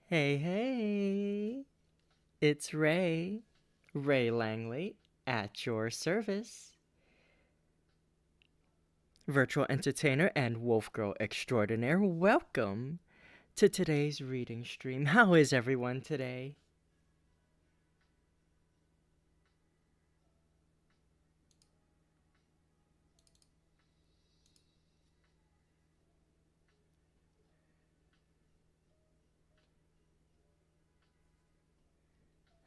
Hey, hey, it's Ray Langley, at your service. Virtual entertainer and wolf girl extraordinaire, welcome to today's reading stream. How is everyone today?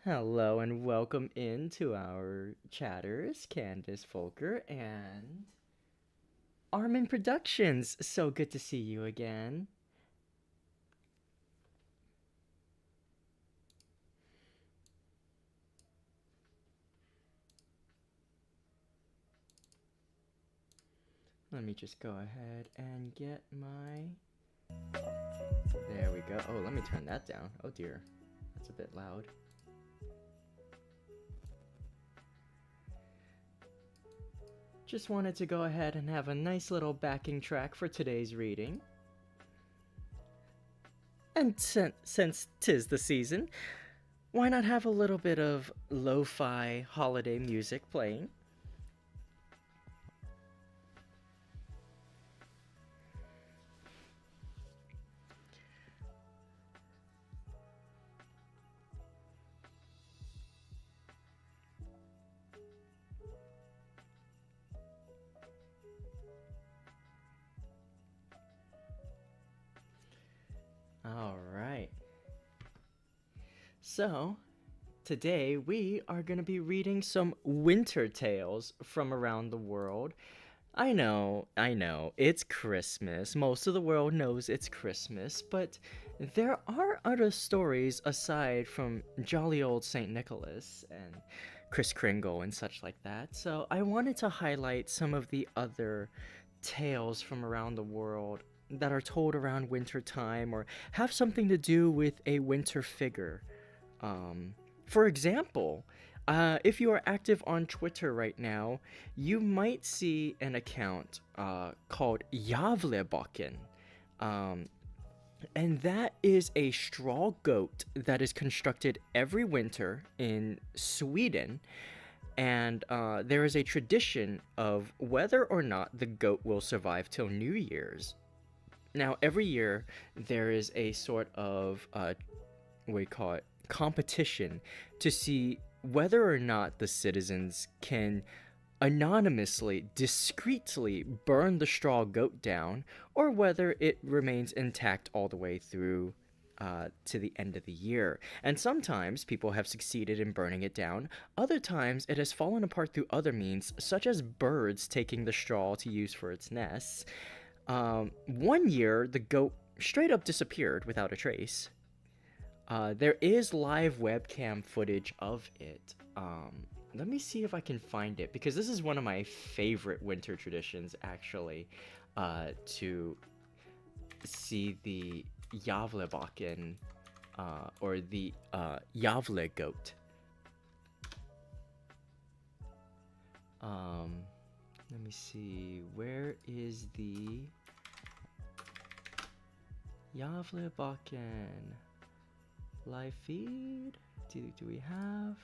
Hello and welcome into our chatters, Candace Folker and Armin Productions. So good to see you again. Let me just go ahead and get my... There we go. Oh, let me turn that down. Oh dear, that's a bit loud. Just wanted to go ahead and have a nice little backing track for today's reading. And since 'tis the season, why not have a little bit of lo fi holiday music playing? All right. So, today we are going to be reading some winter tales from around the world. I know, it's Christmas. Most of the world knows it's Christmas, but there are other stories aside from jolly old St. Nicholas and Kris Kringle and such like that. So I wanted to highlight some of the other tales from around the world that are told around winter time or have something to do with a winter figure. Um, for example, if you are active on Twitter right now, you might see an account called Javlebakken. Um, and that is a straw goat that is constructed every winter in Sweden. And there is a tradition of whether or not the goat will survive till New Year's. Now, every year, there is a sort of what we call it competition to see whether or not the citizens can anonymously, discreetly burn the straw goat down, or whether it remains intact all the way through to the end of the year. And sometimes people have succeeded in burning it down, other times it has fallen apart through other means, such as birds taking the straw to use for its nests. One year, the goat straight up disappeared without a trace. There is live webcam footage of it. Let me see if I can find it because this is one of my favorite winter traditions, actually, to see the Javlebakken or the Javle goat. Um, Let me see. Where is the Javlebakken live feed? Do we have?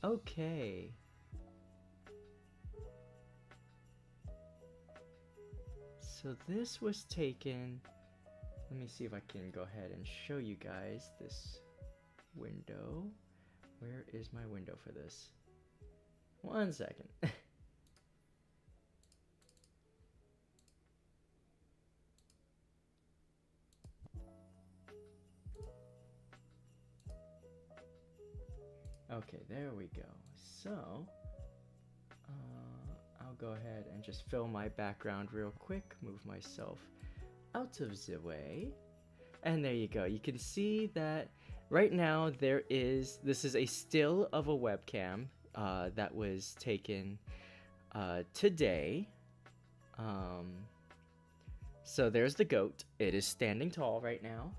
Okay. So this was taken. Let me see if I can go ahead and show you guys this window. Where is my window for this? One second. Okay, there we go. So, I'll go ahead and just fill my background real quick, move myself out of the way. And there you go. You can see that right now this is a still of a webcam that was taken today. Um, so there's the goat. It is standing tall right now.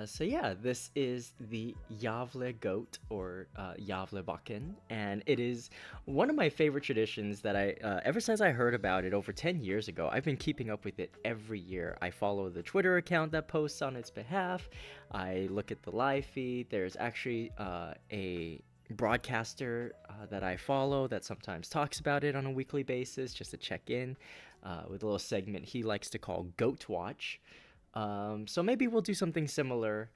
So yeah, this is the Javle goat or Javlebakken, and it is one of my favorite traditions that ever since I heard about it over 10 years ago, I've been keeping up with it every year. I follow the Twitter account that posts on its behalf. I look at the live feed. There's actually a broadcaster that I follow that sometimes talks about it on a weekly basis just to check in with a little segment he likes to call Goat Watch. So maybe we'll do something similar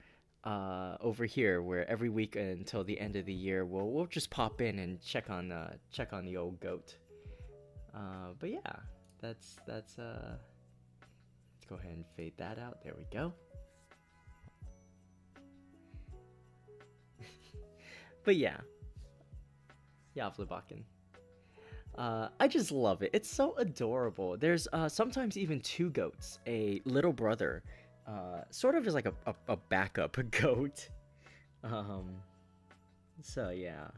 over here, where every week until the end of the year, we'll just pop in and check on the old goat. But yeah, that's let's go ahead and fade that out. There we go. But yeah, Yavlebakken. I just love it. It's so adorable. There's sometimes even two goats, a little brother, sort of is like a backup goat. Um, so yeah.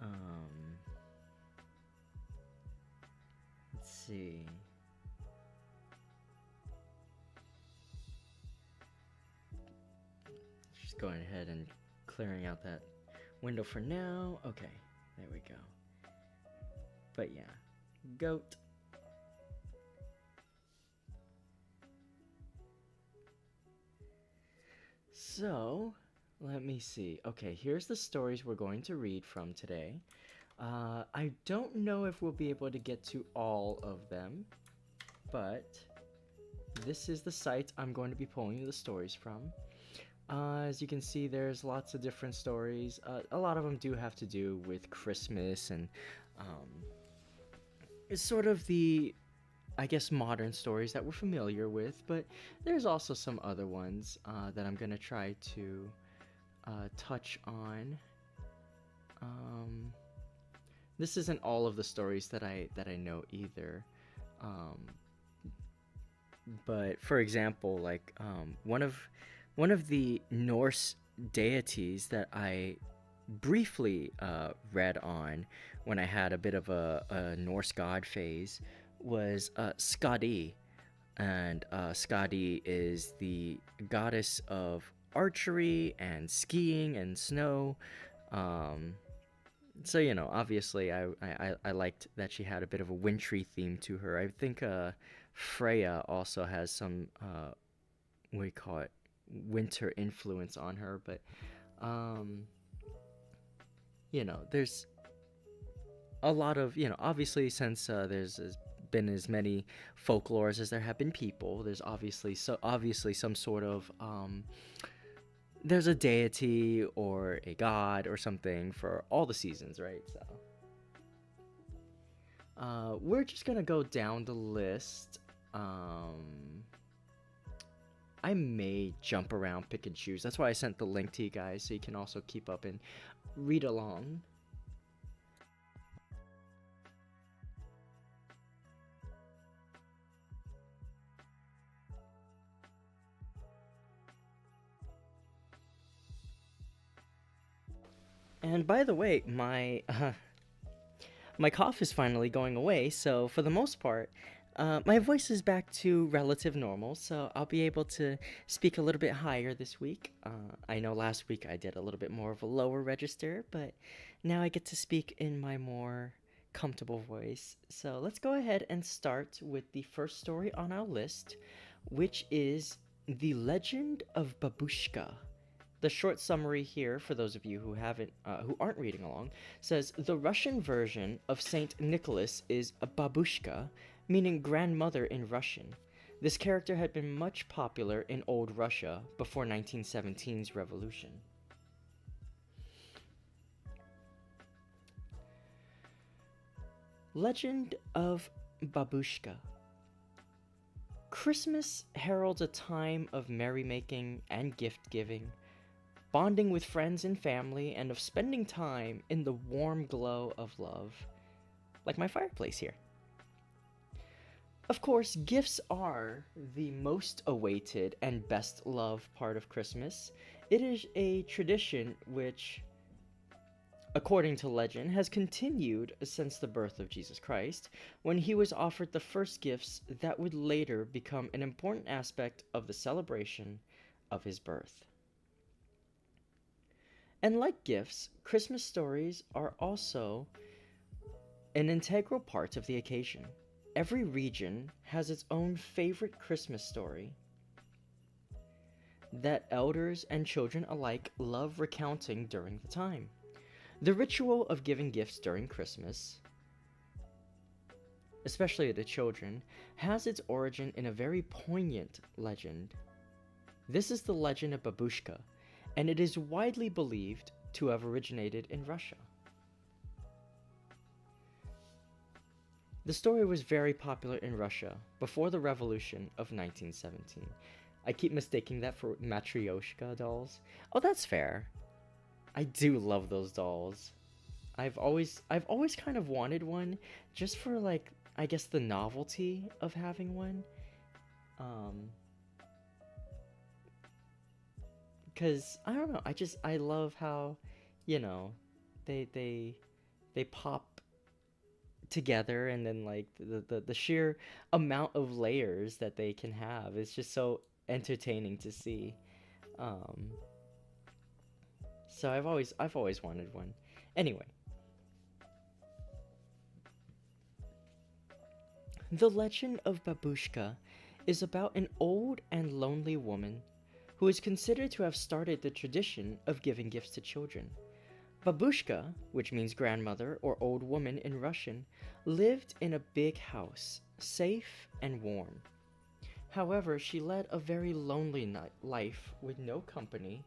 Um, let's see. Just going ahead and clearing out that window for now. Okay, there we go. But yeah, goat. So, let me see. Okay, here's the stories we're going to read from today. I don't know if we'll be able to get to all of them, but this is the site I'm going to be pulling the stories from. As you can see, there's lots of different stories. A lot of them do have to do with Christmas and it's sort of the, I guess, modern stories that we're familiar with, but there's also some other ones that I'm going to try to touch on. This isn't all of the stories that I know either. Um, but for example, like one of the Norse deities that I briefly read on when I had a bit of a Norse god phase was Skadi. And Skadi is the goddess of archery and skiing and snow. Um, so you know, obviously, I liked that she had a bit of a wintry theme to her. I think Freya also has some what do you call it, winter influence on her. But um, you know, there's a lot of, you know, obviously since there's been as many folklores as there have been people. There's obviously some sort of there's a deity or a god or something for all the seasons, right? So we're just gonna go down the list. I may jump around, pick and choose. That's why I sent the link to you guys, so you can also keep up and read along. And by the way, my cough is finally going away, so for the most part, my voice is back to relative normal, so I'll be able to speak a little bit higher this week. I know last week I did a little bit more of a lower register, but now I get to speak in my more comfortable voice. So let's go ahead and start with the first story on our list, which is The Legend of Babushka. The short summary here, for those of you who aren't reading along, says the Russian version of Saint Nicholas is a babushka, meaning grandmother in Russian. This character had been much popular in Old Russia before 1917's revolution. Legend of Babushka. Christmas heralds a time of merrymaking and gift giving, bonding with friends and family, and of spending time in the warm glow of love, like my fireplace here. Of course, gifts are the most awaited and best loved part of Christmas. It is a tradition which, according to legend, has continued since the birth of Jesus Christ, when he was offered the first gifts that would later become an important aspect of the celebration of his birth. And like gifts, Christmas stories are also an integral part of the occasion. Every region has its own favorite Christmas story that elders and children alike love recounting during the time. The ritual of giving gifts during Christmas, especially to children, has its origin in a very poignant legend. This is the legend of Babushka, and it is widely believed to have originated in Russia. The story was very popular in Russia before the revolution of 1917. I keep mistaking that for Matryoshka dolls. Oh, that's fair. I do love those dolls. I've always kind of wanted one, just for, like, I guess the novelty of having one. Cause I don't know, I love how, you know, they pop together, and then like the sheer amount of layers that they can have is just so entertaining to see. Um, So I've always wanted one. Anyway, the legend of Babushka is about an old and lonely woman who is considered to have started the tradition of giving gifts to children. Babushka, which means grandmother or old woman in Russian, lived in a big house, safe and warm. However, she led a very lonely life with no company,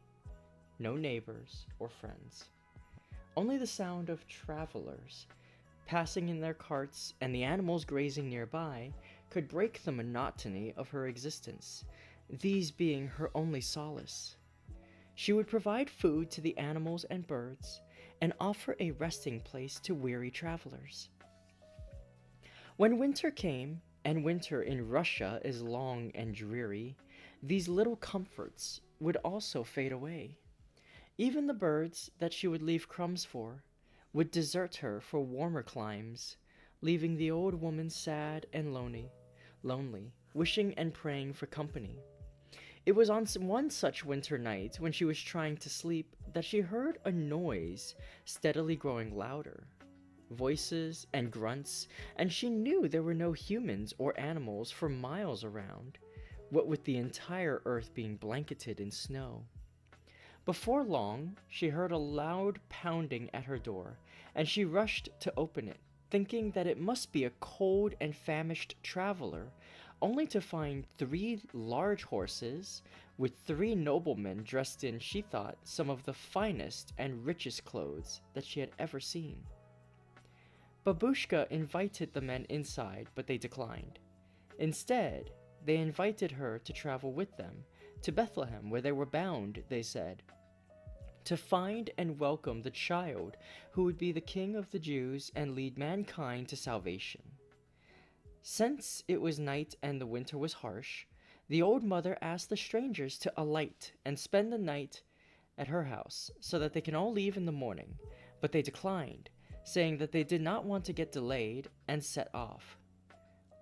no neighbors or friends. Only the sound of travelers passing in their carts and the animals grazing nearby could break the monotony of her existence, these being her only solace. She would provide food to the animals and birds and offer a resting place to weary travelers. When winter came, and winter in Russia is long and dreary, these little comforts would also fade away. Even the birds that she would leave crumbs for would desert her for warmer climes, leaving the old woman sad and lonely, wishing and praying for company. It was on one such winter night when she was trying to sleep that she heard a noise steadily growing louder. Voices and grunts, and she knew there were no humans or animals for miles around, what with the entire earth being blanketed in snow. Before long, she heard a loud pounding at her door, and she rushed to open it, thinking that it must be a cold and famished traveler, only to find three large horses with three noblemen dressed in, she thought, some of the finest and richest clothes that she had ever seen. Babushka invited the men inside, but they declined. Instead, they invited her to travel with them to Bethlehem, where they were bound, they said, to find and welcome the child who would be the king of the Jews and lead mankind to salvation. Since it was night and the winter was harsh, the old mother asked the strangers to alight and spend the night at her house so that they can all leave in the morning, but they declined, saying that they did not want to get delayed and set off.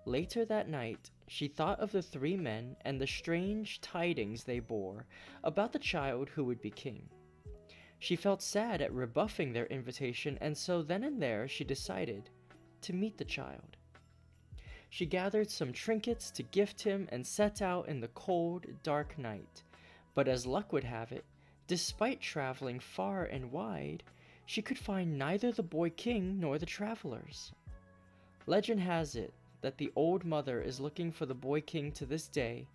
Later that night, she thought of the three men and the strange tidings they bore about the child who would be king. She felt sad at rebuffing their invitation, and so then and there she decided to meet the child. She gathered some trinkets to gift him and set out in the cold, dark night. But as luck would have it, despite traveling far and wide, she could find neither the boy king nor the travelers. Legend has it that the old mother is looking for the boy king to this day,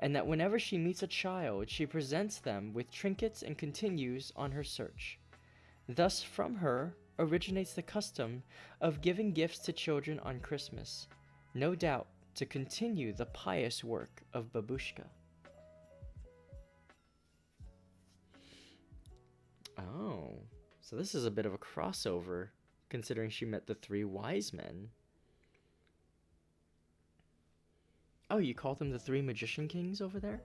and that whenever she meets a child, she presents them with trinkets and continues on her search. Thus, from her originates the custom of giving gifts to children on Christmas, no doubt to continue the pious work of Babushka. Oh, so this is a bit of a crossover, considering she met the three wise men. Oh, you call them the three magician kings over there?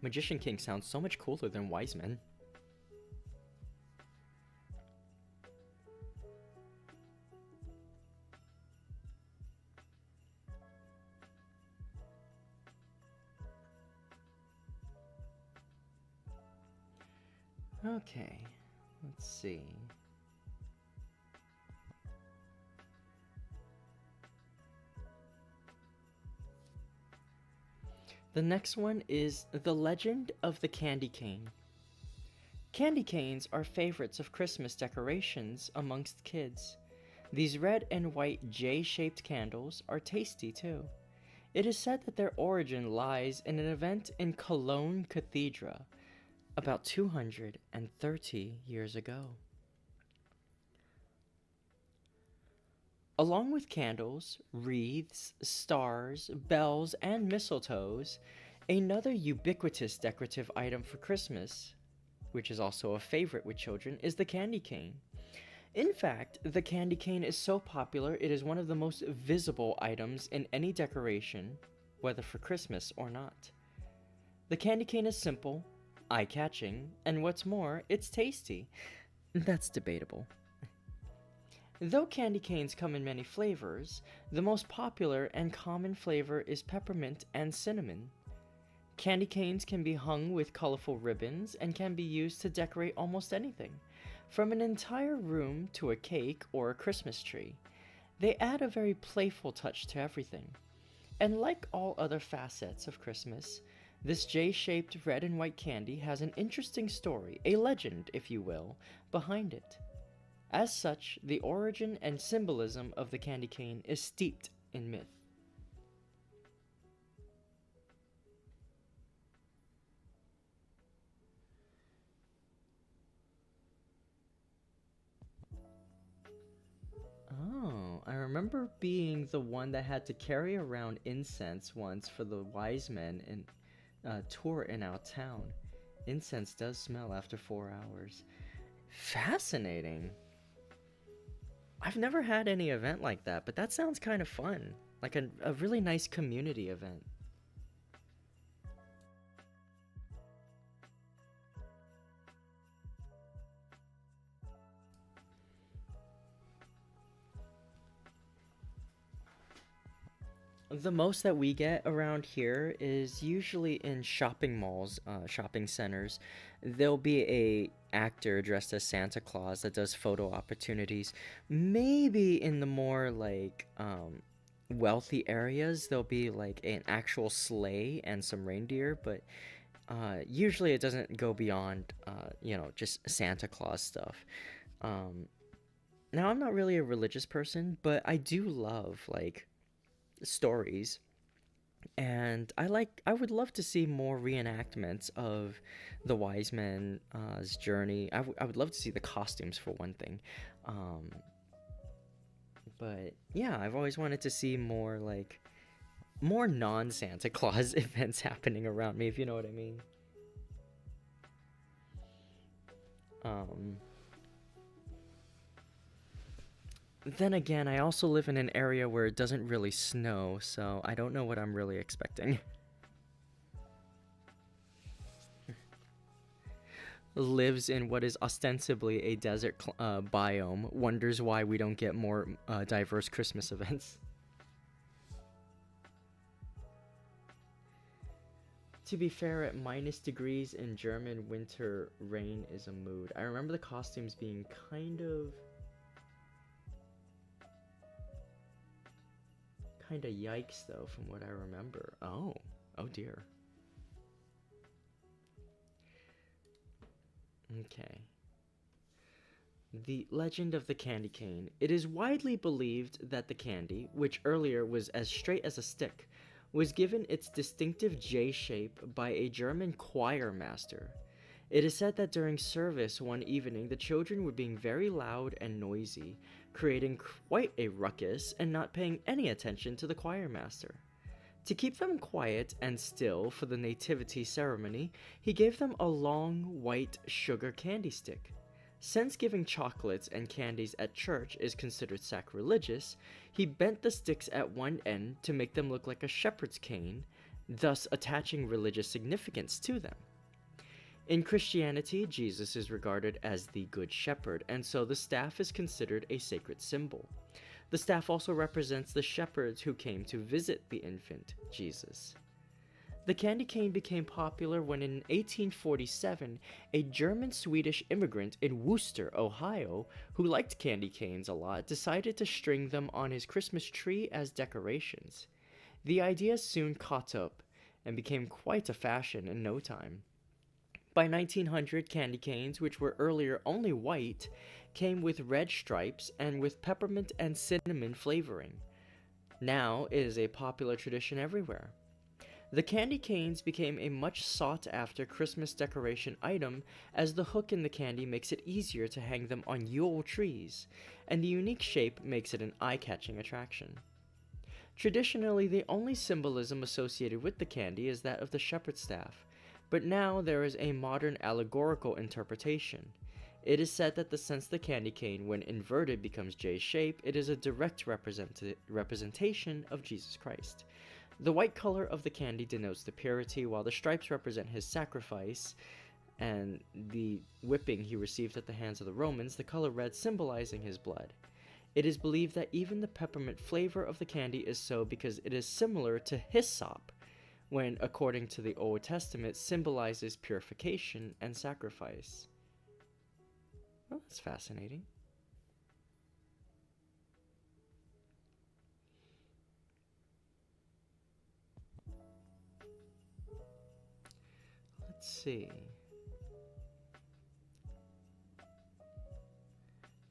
Magician king sounds so much cooler than wise men. Okay, let's see. The next one is The Legend of the Candy Cane. Candy canes are favorites of Christmas decorations amongst kids. These red and white J-shaped candles are tasty too. It is said that their origin lies in an event in Cologne Cathedral about 230 years ago. Along with candles, wreaths, stars, bells, and mistletoes, another ubiquitous decorative item for Christmas, which is also a favorite with children, is the candy cane. In fact, the candy cane is so popular it is one of the most visible items in any decoration, whether for Christmas or not. The candy cane is simple, eye-catching, and what's more, it's tasty. That's debatable. Though candy canes come in many flavors, the most popular and common flavor is peppermint and cinnamon. Candy canes can be hung with colorful ribbons and can be used to decorate almost anything, from an entire room to a cake or a Christmas tree. They add a very playful touch to everything. And like all other facets of Christmas, this J shaped red and white candy has an interesting story, a legend, if you will, behind it. As such, the origin and symbolism of the candy cane is steeped in myth. Oh, I remember being the one that had to carry around incense once for the wise men in tour in our town. Incense does smell after 4 hours. Fascinating. I've never had any event like that, but that sounds kind of fun. Like a really nice community event. The most that we get around here is usually in shopping malls, shopping centers. There'll be a actor dressed as Santa Claus that does photo opportunities. Maybe in the more like wealthy areas, there'll be like an actual sleigh and some reindeer, but usually it doesn't go beyond just Santa Claus stuff. Um, Now I'm not really a religious person, but I do love like stories, and I would love to see more reenactments of the wise men's journey. I would love to see the costumes for one thing. um but yeah, I've always wanted to see more like more non-Santa Claus events happening around me, if you know what I mean. um then again, I also live in an area where it doesn't really snow, so I don't know what I'm really expecting. Lives in what is ostensibly a desert biome, wonders why we don't get more diverse Christmas events. To be fair, at minus degrees in German winter, rain is a mood. I remember the costumes being kind of yikes though, from what I remember. Oh dear. Okay. The legend of the candy cane. It is widely believed that the candy, which earlier was as straight as a stick, was given its distinctive J shape by a German choir master. It is said that during service one evening the children were being very loud and noisy, creating quite a ruckus and not paying any attention to the choir master. To keep them quiet and still for the nativity ceremony, he gave them a long white sugar candy stick. Since giving chocolates and candies at church is considered sacrilegious, he bent the sticks at one end to make them look like a shepherd's cane, thus attaching religious significance to them. In Christianity, Jesus is regarded as the Good Shepherd, and so the staff is considered a sacred symbol. The staff also represents the shepherds who came to visit the infant Jesus. The candy cane became popular when in 1847, a German-Swedish immigrant in Worcester, Ohio, who liked candy canes a lot, decided to string them on his Christmas tree as decorations. The idea soon caught up and became quite a fashion in no time. By 1900, candy canes, which were earlier only white, came with red stripes and with peppermint and cinnamon flavoring. Now it is a popular tradition everywhere. The candy canes became a much sought after Christmas decoration item, as the hook in the candy makes it easier to hang them on Yule trees, and the unique shape makes it an eye-catching attraction. Traditionally, the only symbolism associated with the candy is that of the shepherd's staff, but now there is a modern allegorical interpretation. It is said that since the candy cane, when inverted, becomes J-shape, it is a direct representation of Jesus Christ. The white color of the candy denotes the purity, while the stripes represent his sacrifice, and the whipping he received at the hands of the Romans, the color red symbolizing his blood. It is believed that even the peppermint flavor of the candy is so because it is similar to hyssop, when, according to the Old Testament, symbolizes purification and sacrifice. Well, that's fascinating. Let's see.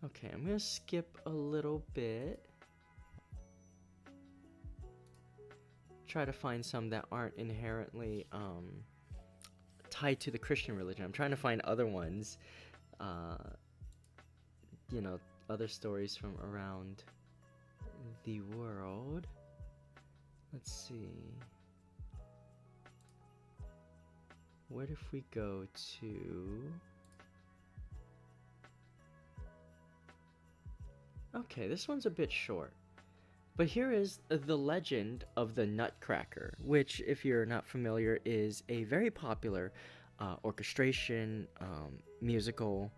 Okay, I'm gonna skip a little bit. Try to find some that aren't inherently tied to the Christian religion. I'm trying to find other ones, uh, you know, other stories from around the world. Let's see. What if we go to... Okay, this one's a bit short. But here is the legend of the Nutcracker, which, if you're not familiar, is a very popular orchestration, musical,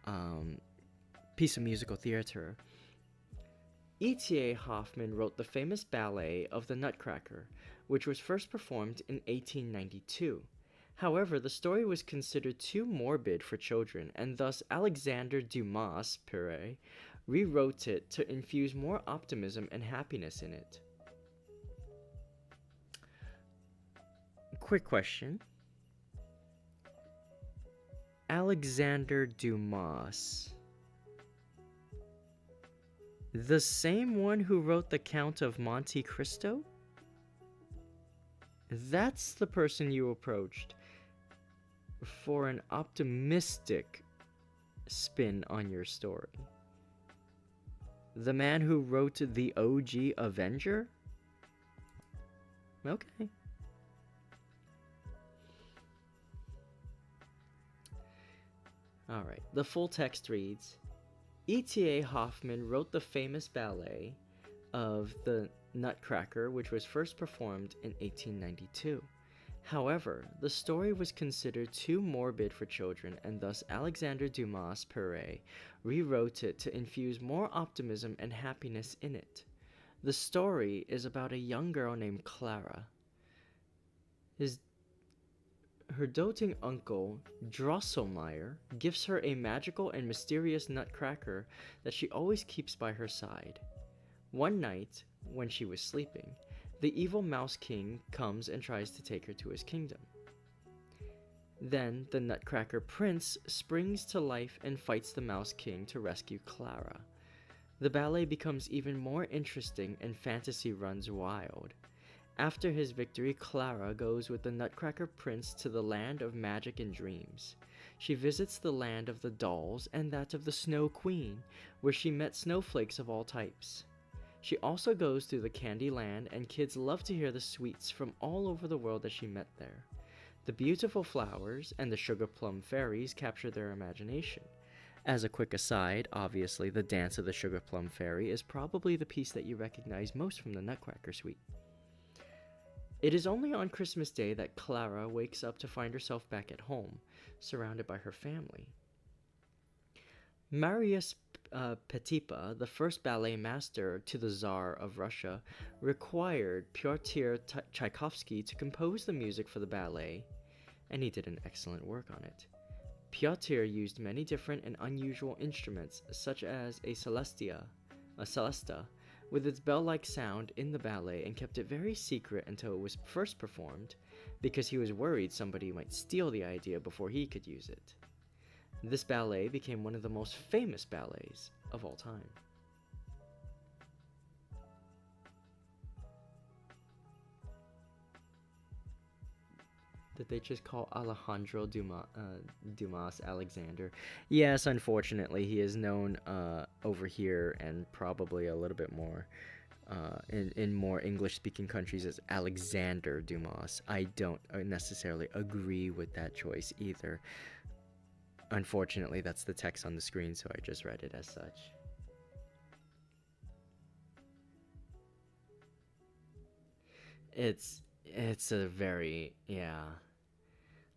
um, piece of musical theater. E.T.A. Hoffmann wrote the famous ballet of the Nutcracker, which was first performed in 1892. However, the story was considered too morbid for children, and thus Alexander Dumas Pere rewrote it to infuse more optimism and happiness in it. Quick question. Alexander Dumas. The same one who wrote The Count of Monte Cristo? That's the person you approached for an optimistic spin on your story. The man who wrote the OG Avenger? Okay. Alright, the full text reads, E.T.A. Hoffmann wrote the famous ballet of the Nutcracker, which was first performed in 1892. However, the story was considered too morbid for children, and thus Alexander Dumas Pere rewrote it to infuse more optimism and happiness in it. The story is about a young girl named Clara. Her doting uncle, Drosselmeyer, gives her a magical and mysterious nutcracker that she always keeps by her side. One night, when she was sleeping, the evil Mouse King comes and tries to take her to his kingdom. Then the Nutcracker Prince springs to life and fights the Mouse King to rescue Clara. The ballet becomes even more interesting and fantasy runs wild. After his victory, Clara goes with the Nutcracker Prince to the land of magic and dreams. She visits the land of the dolls and that of the Snow Queen, where she met snowflakes of all types. She also goes through the Candy Land, and kids love to hear the sweets from all over the world that she met there. The beautiful flowers and the sugar plum fairies capture their imagination. As a quick aside, obviously the dance of the sugar plum fairy is probably the piece that you recognize most from the Nutcracker suite. It is only on Christmas Day that Clara wakes up to find herself back at home, surrounded by her family. Marius Petipa, the first ballet master to the Tsar of Russia, required Pyotr Tchaikovsky to compose the music for the ballet, and he did an excellent work on it. Pyotr used many different and unusual instruments, such as a celesta, with its bell-like sound in the ballet, and kept it very secret until it was first performed, because he was worried somebody might steal the idea before he could use it. This ballet became one of the most famous ballets of all time. Did they just call Alejandro Dumas Alexander? Yes, unfortunately, he is known over here and probably a little bit more in more English-speaking countries as Alexander Dumas. I don't necessarily agree with that choice either. Unfortunately, that's the text on the screen, so I just read it as such. It's a very, yeah.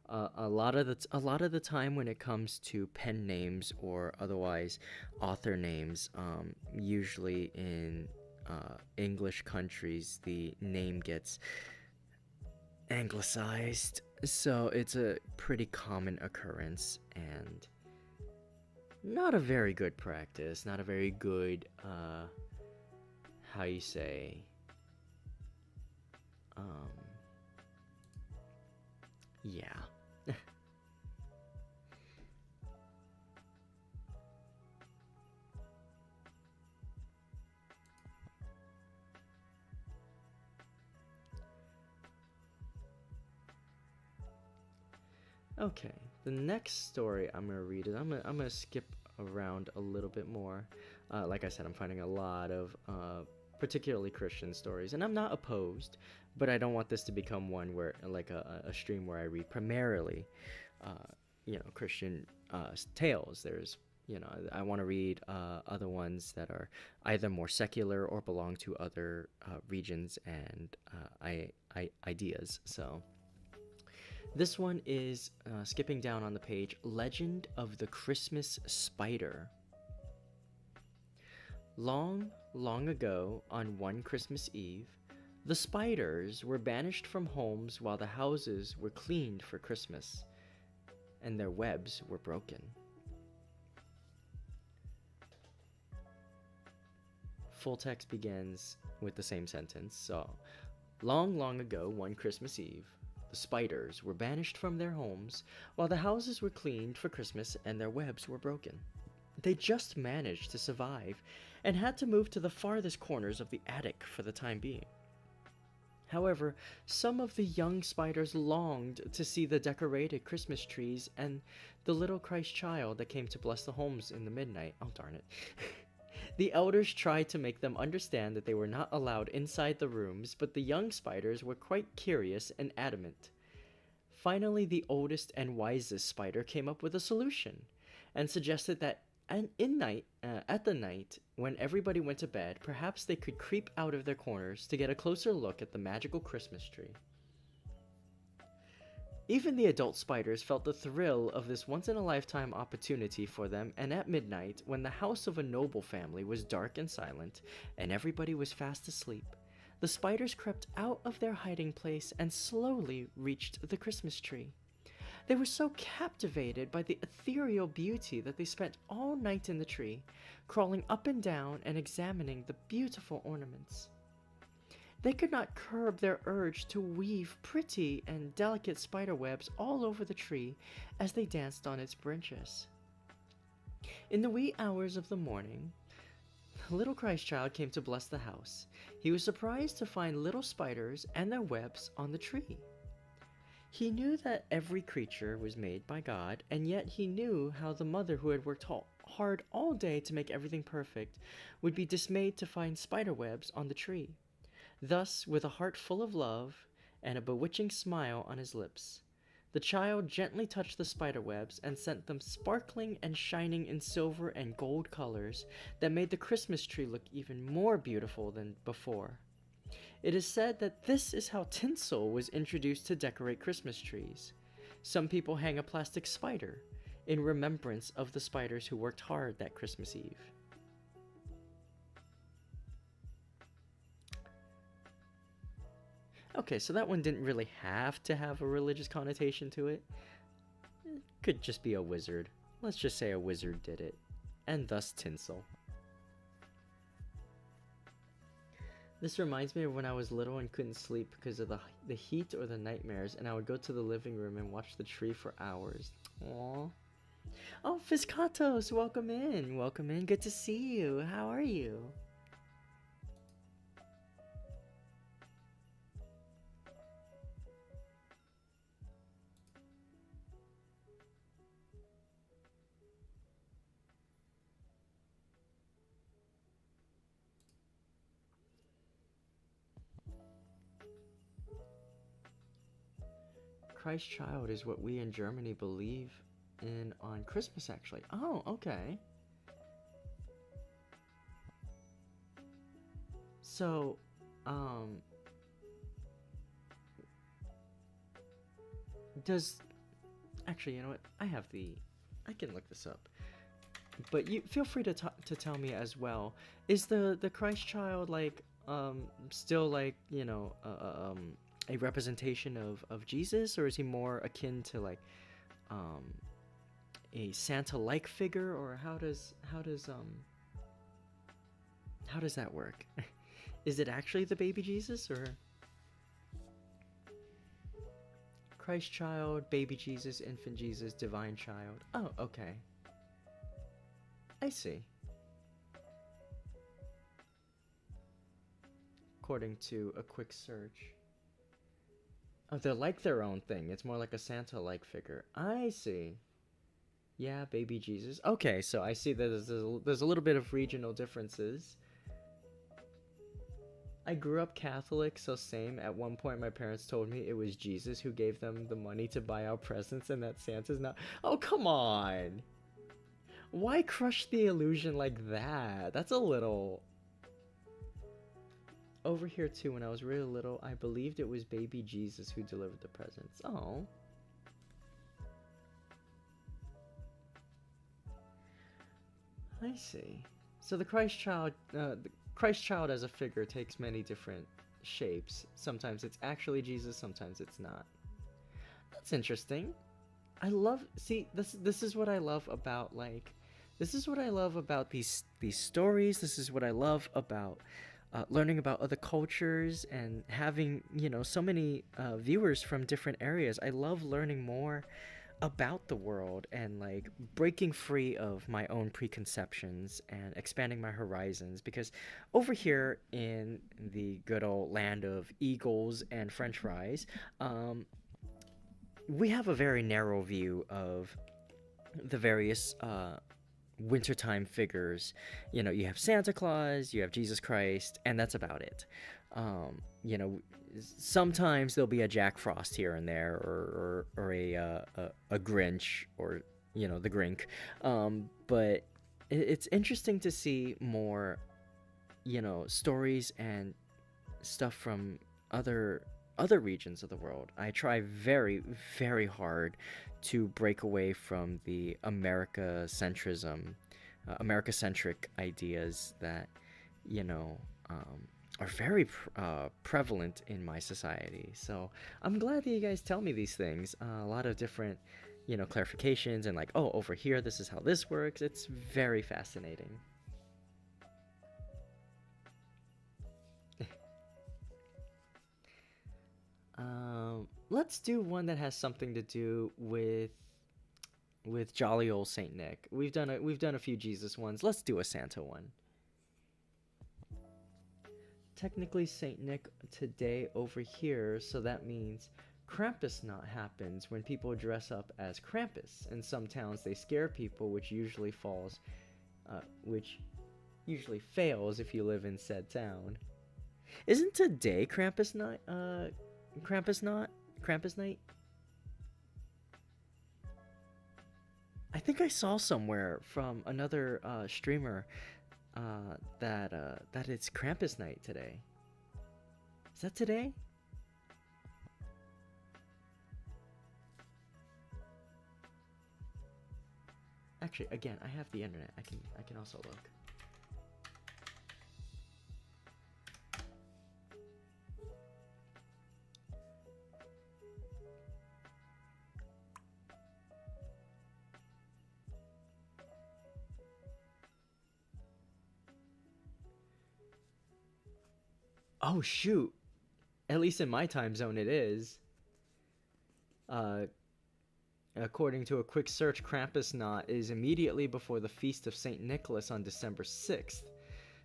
A lot of the time when it comes to pen names or otherwise author names, usually in English countries, the name gets anglicized. So it's a pretty common occurrence and not a very good practice. Not a very good, how you say, um, yeah. Okay, the next story I'm gonna read is I'm gonna skip around a little bit more. Like I said, I'm finding a lot of particularly Christian stories, and I'm not opposed, but I don't want this to become one where like a stream where I read primarily, uh, Christian tales. There's I want to read other ones that are either more secular or belong to other regions and ideas. So. This one is skipping down on the page Legend of the Christmas Spider. Long, long ago, on one Christmas Eve, the spiders were banished from homes while the houses were cleaned for Christmas, and their webs were broken. Full text begins with the same sentence. So, long, long ago, one Christmas Eve, the spiders were banished from their homes while the houses were cleaned for Christmas and their webs were broken. They just managed to survive and had to move to the farthest corners of the attic for the time being. However, some of the young spiders longed to see the decorated Christmas trees and the little Christ child that came to bless the homes in the midnight. Oh, darn it. The elders tried to make them understand that they were not allowed inside the rooms, but the young spiders were quite curious and adamant. Finally, the oldest and wisest spider came up with a solution and suggested that at the night when everybody went to bed, perhaps they could creep out of their corners to get a closer look at the magical Christmas tree. Even the adult spiders felt the thrill of this once-in-a-lifetime opportunity for them, and at midnight, when the house of a noble family was dark and silent, and everybody was fast asleep, the spiders crept out of their hiding place and slowly reached the Christmas tree. They were so captivated by the ethereal beauty that they spent all night in the tree, crawling up and down and examining the beautiful ornaments. They could not curb their urge to weave pretty and delicate spider webs all over the tree as they danced on its branches. In the wee hours of the morning, the little Christ child came to bless the house. He was surprised to find little spiders and their webs on the tree. He knew that every creature was made by God, and yet he knew how the mother who had worked hard all day to make everything perfect would be dismayed to find spider webs on the tree. Thus, with a heart full of love and a bewitching smile on his lips, the child gently touched the spider webs and sent them sparkling and shining in silver and gold colors that made the Christmas tree look even more beautiful than before. It is said that this is how tinsel was introduced to decorate Christmas trees. Some people hang a plastic spider in remembrance of the spiders who worked hard that Christmas Eve. Okay, so that one didn't really have to have a religious connotation to it. It could just be a wizard. Let's just say a wizard did it. And thus tinsel. This reminds me of when I was little and couldn't sleep because of the heat or the nightmares, and I would go to the living room and watch the tree for hours. Aww. Oh, Fiscatos, welcome in. Welcome in. Good to see you. How are you? Christ child is what we in Germany believe in on Christmas, actually. Oh, okay. So, um, does Actually, you know what? I can look this up. But you feel free to tell me as well. Is the Christ child like still like a representation of Jesus, or is he more akin to like um a Santa-like figure, or how does that work? Is it actually the baby Jesus, or Christ child, baby Jesus, infant Jesus, divine child? Oh, okay. I see. According to a quick search. Oh, they're like their own thing. It's more like a Santa-like figure. I see. Yeah, baby Jesus. Okay, so I see that there's a little bit of regional differences. I grew up Catholic, so same. At one point, my parents told me it was Jesus who gave them the money to buy out presents and that Santa's not. Oh, come on! Why crush the illusion like that? That's a little. Over here, too, when I was really little, I believed it was baby Jesus who delivered the presents. Oh. I see. So the Christ child as a figure takes many different shapes. Sometimes it's actually Jesus, sometimes it's not. That's interesting. I love see this is what I love about this is what I love about these stories. This is what I love about learning about other cultures and having so many viewers from different areas. I love learning more about the world and like breaking free of my own preconceptions and expanding my horizons, because over here in the good old land of eagles and french fries, we have a very narrow view of the various wintertime figures. You have Santa Claus, you have Jesus Christ, and that's about it. You know, sometimes there'll be a Jack Frost here and there, or a Grinch, or the Grink. But it's interesting to see more, stories and stuff from other regions of the world. I try very, very hard to break away from the America-centric ideas that, are very prevalent in my society. So I'm glad that you guys tell me these things. A lot of different, clarifications and like, oh, over here, this is how this works. It's very fascinating. Let's do one that has something to do with jolly old Saint Nick. We've done a few Jesus ones. Let's do a Santa one. Technically Saint Nick today over here, so that means Krampusnacht happens when people dress up as Krampus. In some towns they scare people, which usually fails if you live in said town. Isn't today Krampus night? Krampus night? I think I saw somewhere from another streamer that it's Krampus night today. Is that today? Actually, again, I have the internet. I can also look. Oh shoot! At least in my time zone, it is. Uh, According to a quick search, Krampusnacht is immediately before the feast of Saint Nicholas on December 6th.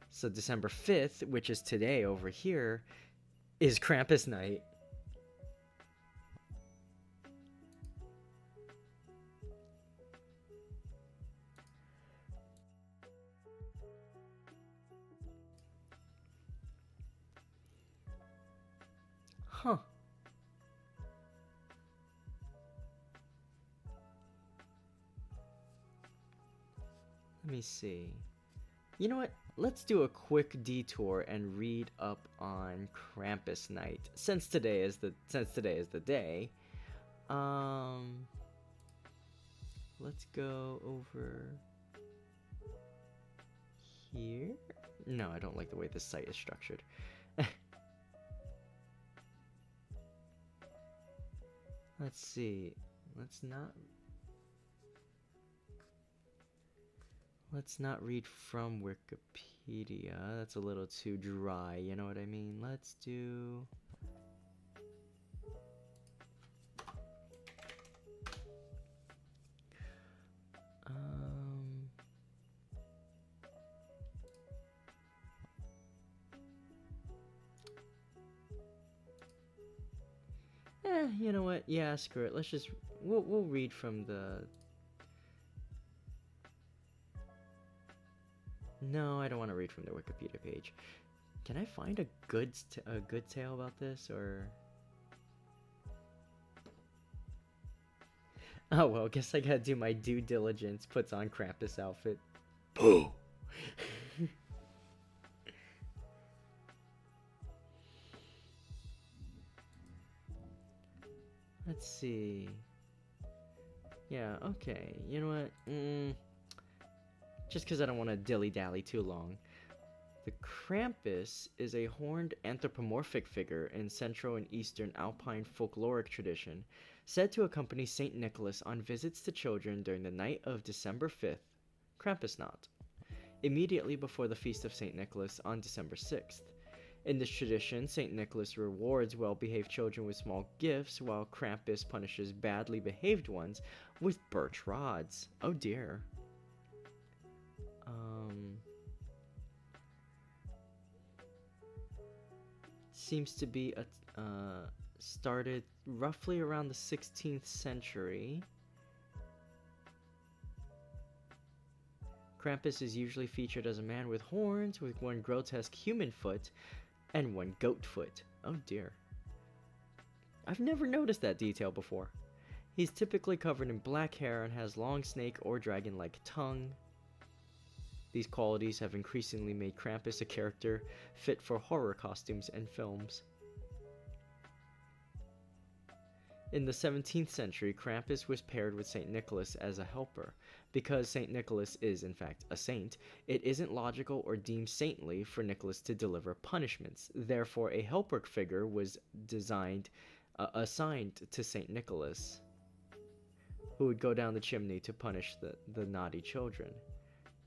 So December 5th, which is today over here, is Krampus night. Huh. Let me see. You know what? Let's do a quick detour and read up on Krampus night, since today is the day. Um let's go over here. No, I don't like the way this site is structured. Let's see. Let's not read from Wikipedia. That's a little too dry, you know what I mean? Let's do you know what? Yeah, screw it. We'll read from the. No, I don't want to read from the Wikipedia page. Can I find a good tale about this, or? Oh well, guess I gotta do my due diligence. Puts on Krampus outfit. Boo! Let's see. Yeah, okay. You know what? Just because I don't want to dilly-dally too long. The Krampus is a horned anthropomorphic figure in Central and Eastern Alpine folkloric tradition, said to accompany St. Nicholas on visits to children during the night of December 5th, Krampusnacht, immediately before the feast of St. Nicholas on December 6th. In this tradition, St. Nicholas rewards well-behaved children with small gifts, while Krampus punishes badly behaved ones with birch rods. Oh dear. Seems to be started roughly around the 16th century. Krampus is usually featured as a man with horns, with one grotesque human foot, and one goat foot. Oh dear. I've never noticed that detail before. He's typically covered in black hair and has long snake or dragon-like tongue. These qualities have increasingly made Krampus a character fit for horror costumes and films. In the 17th century, Krampus was paired with St. Nicholas as a helper. Because St. Nicholas is, in fact, a saint, it isn't logical or deemed saintly for Nicholas to deliver punishments. Therefore, a helper figure was assigned to St. Nicholas, who would go down the chimney to punish the naughty children.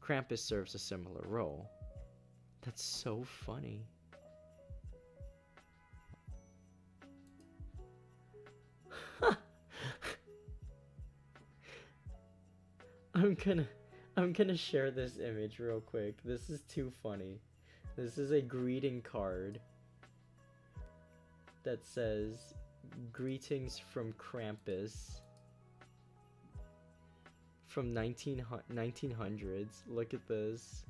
Krampus serves a similar role. That's so funny. I'm gonna share this image real quick. This is too funny. This is a greeting card that says, "Greetings from Krampus." From 1900s. Look at this.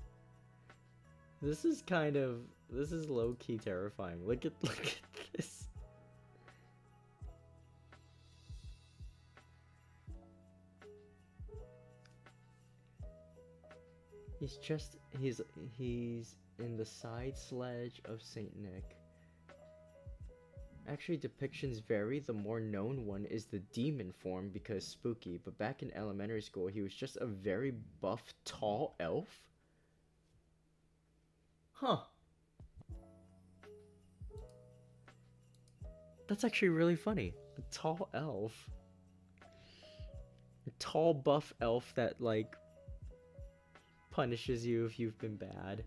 This is low-key terrifying. Look at this. He's in the side sledge of Saint Nick. Actually, depictions vary. The more known one is the demon form because spooky, but back in elementary school, he was just a very buff, tall elf. Huh. That's actually really funny. A tall elf. A tall, buff elf that, like, punishes you if you've been bad.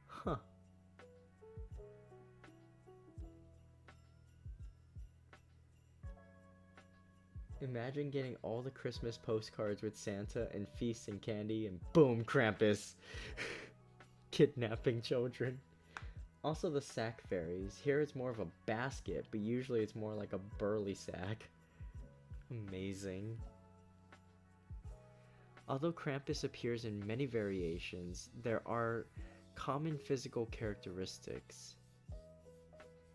Huh. Imagine getting all the Christmas postcards with Santa and feasts and candy, and boom, Krampus. Kidnapping children. Also the sack fairies. Here it's more of a basket, but usually it's more like a burly sack. Amazing. Although Krampus appears in many variations, there are common physical characteristics.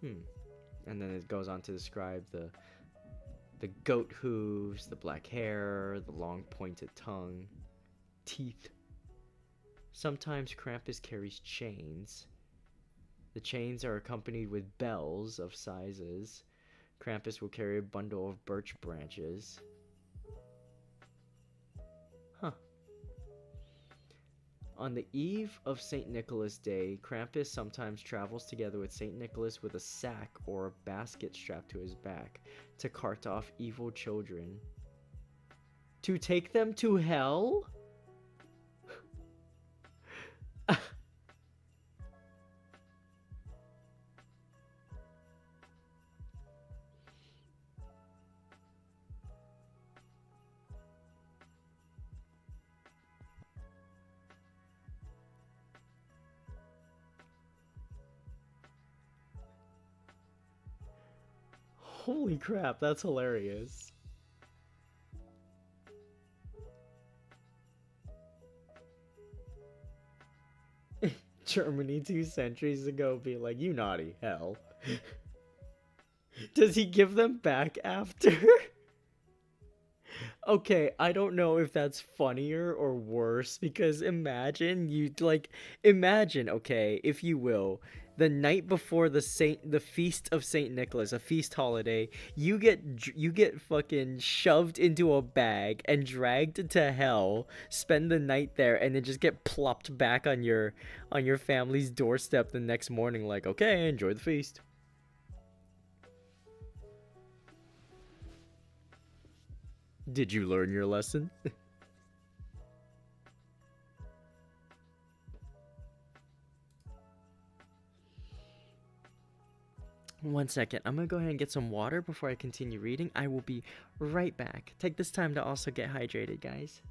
And then it goes on to describe the goat hooves, the black hair, the long pointed tongue, teeth. Sometimes Krampus carries chains. The chains are accompanied with bells of sizes. Krampus will carry a bundle of birch branches. Huh. On the eve of St. Nicholas Day, Krampus sometimes travels together with St. Nicholas with a sack or a basket strapped to his back to cart off evil children. To take them to hell? Holy crap, that's hilarious. Germany 2 centuries ago be like, you naughty hell. Does he give them back after? Okay, I don't know if that's funnier or worse because imagine you like imagine, okay, if you will, the night before the feast of Saint Nicholas, a feast holiday, you get fucking shoved into a bag and dragged to hell, spend the night there and then just get plopped back on your family's doorstep the next morning like, "Okay, enjoy the feast." Did you learn your lesson? 1 second. I'm gonna go ahead and get some water before I continue reading. I will be right back. Take this time to also get hydrated, guys.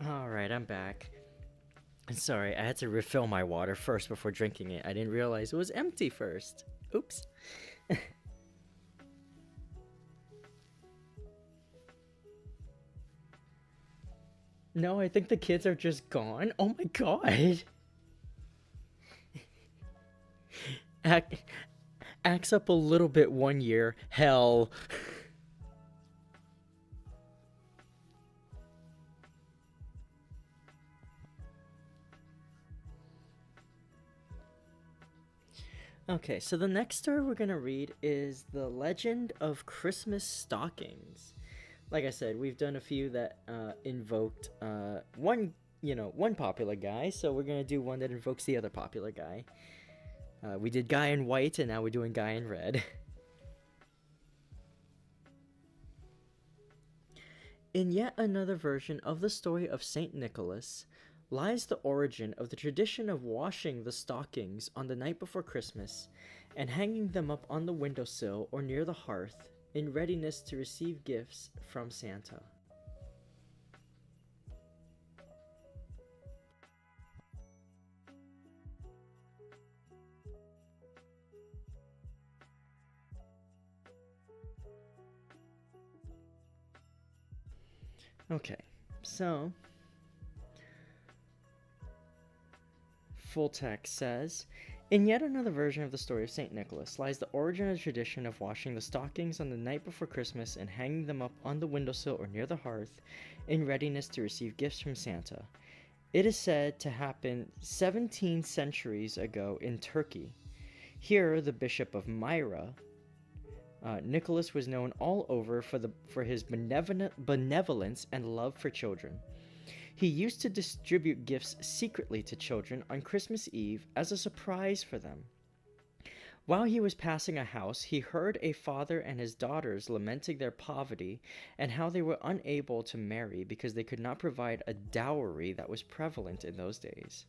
All right, I'm back. Sorry, I had to refill my water first before drinking it. I didn't realize it was empty first. Oops. No, I think the kids are just gone. Oh my god. Act, acts up a little bit one year. Hell. Okay, so the next story we're gonna read is The Legend of Christmas Stockings. Like I said, we've done a few that invoked one popular guy, so we're gonna do one that invokes the other popular guy. We did Guy in White, and now we're doing Guy in Red. In yet another version of the story of St. Nicholas lies the origin of the tradition of washing the stockings on the night before Christmas and hanging them up on the windowsill or near the hearth in readiness to receive gifts from Santa. Okay, so full text says, in yet another version of the story of St. Nicholas lies the origin of the tradition of washing the stockings on the night before Christmas and hanging them up on the windowsill or near the hearth in readiness to receive gifts from Santa. It is said to happen 17 centuries ago in Turkey. Here, the Bishop of Myra, Nicholas was known all over for his benevolence and love for children. He used to distribute gifts secretly to children on Christmas Eve as a surprise for them. While he was passing a house, he heard a father and his daughters lamenting their poverty and how they were unable to marry because they could not provide a dowry that was prevalent in those days.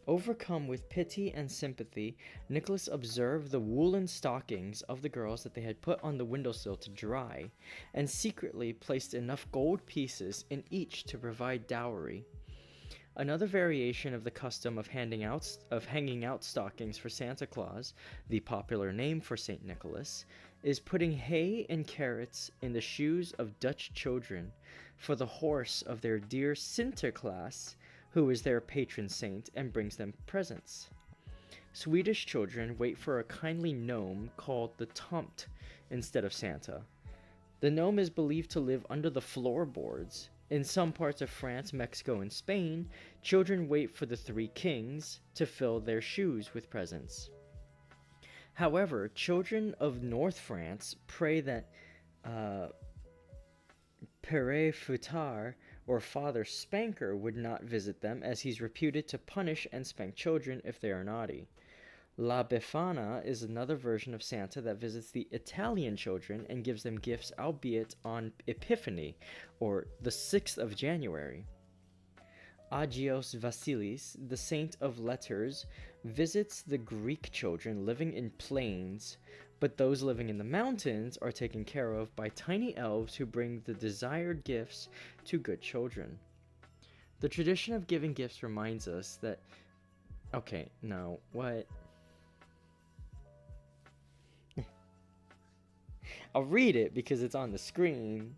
Overcome with pity and sympathy, Nicholas observed the woolen stockings of the girls that they had put on the windowsill to dry, and secretly placed enough gold pieces in each to provide dowry. Another variation of the custom of hanging out stockings for Santa Claus, the popular name for St. Nicholas, is putting hay and carrots in the shoes of Dutch children for the horse of their dear Sinterklaas, who is their patron saint and brings them presents. Swedish children wait for a kindly gnome called the Tomt instead of Santa. The gnome is believed to live under the floorboards. In some parts of France, Mexico, and Spain, children wait for the three kings to fill their shoes with presents. However, children of North France pray that Père Fouettard, or Father Spanker, would not visit them, as he's reputed to punish and spank children if they are naughty. La Befana is another version of Santa that visits the Italian children and gives them gifts, albeit on Epiphany, or the 6th of January. Agios Vasilis, the saint of letters, visits the Greek children living in plains, but those living in the mountains are taken care of by tiny elves who bring the desired gifts to good children. The tradition of giving gifts reminds us that... Okay, no, what? I'll read it because it's on the screen,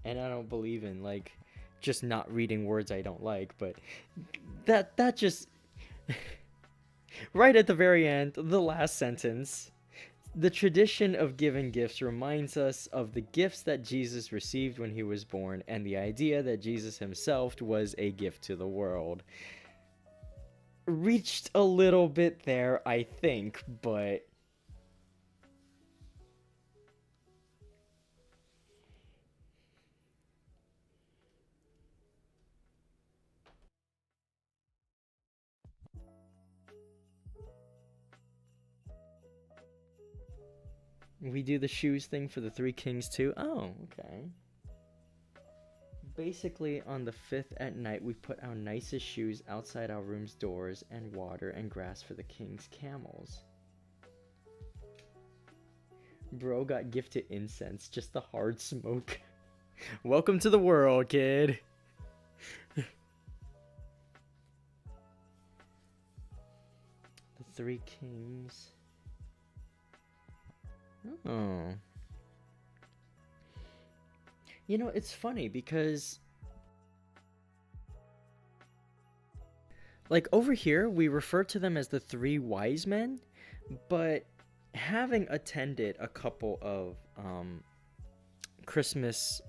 and I don't believe in, like, just not reading words I don't like, but that just... Right at the very end, the last sentence. The tradition of giving gifts reminds us of the gifts that Jesus received when he was born and the idea that Jesus himself was a gift to the world. Reached a little bit there, I think, but... We do the shoes thing for the Three Kings too? Oh, okay. Basically, on the 5th at night, we put our nicest shoes outside our room's doors and water and grass for the king's camels. Bro got gifted incense, just the hard smoke. Welcome to the world, kid. The Three Kings. Oh. You know, it's funny because... Like, over here, we refer to them as the Three Wise Men, But having attended a couple of Christmas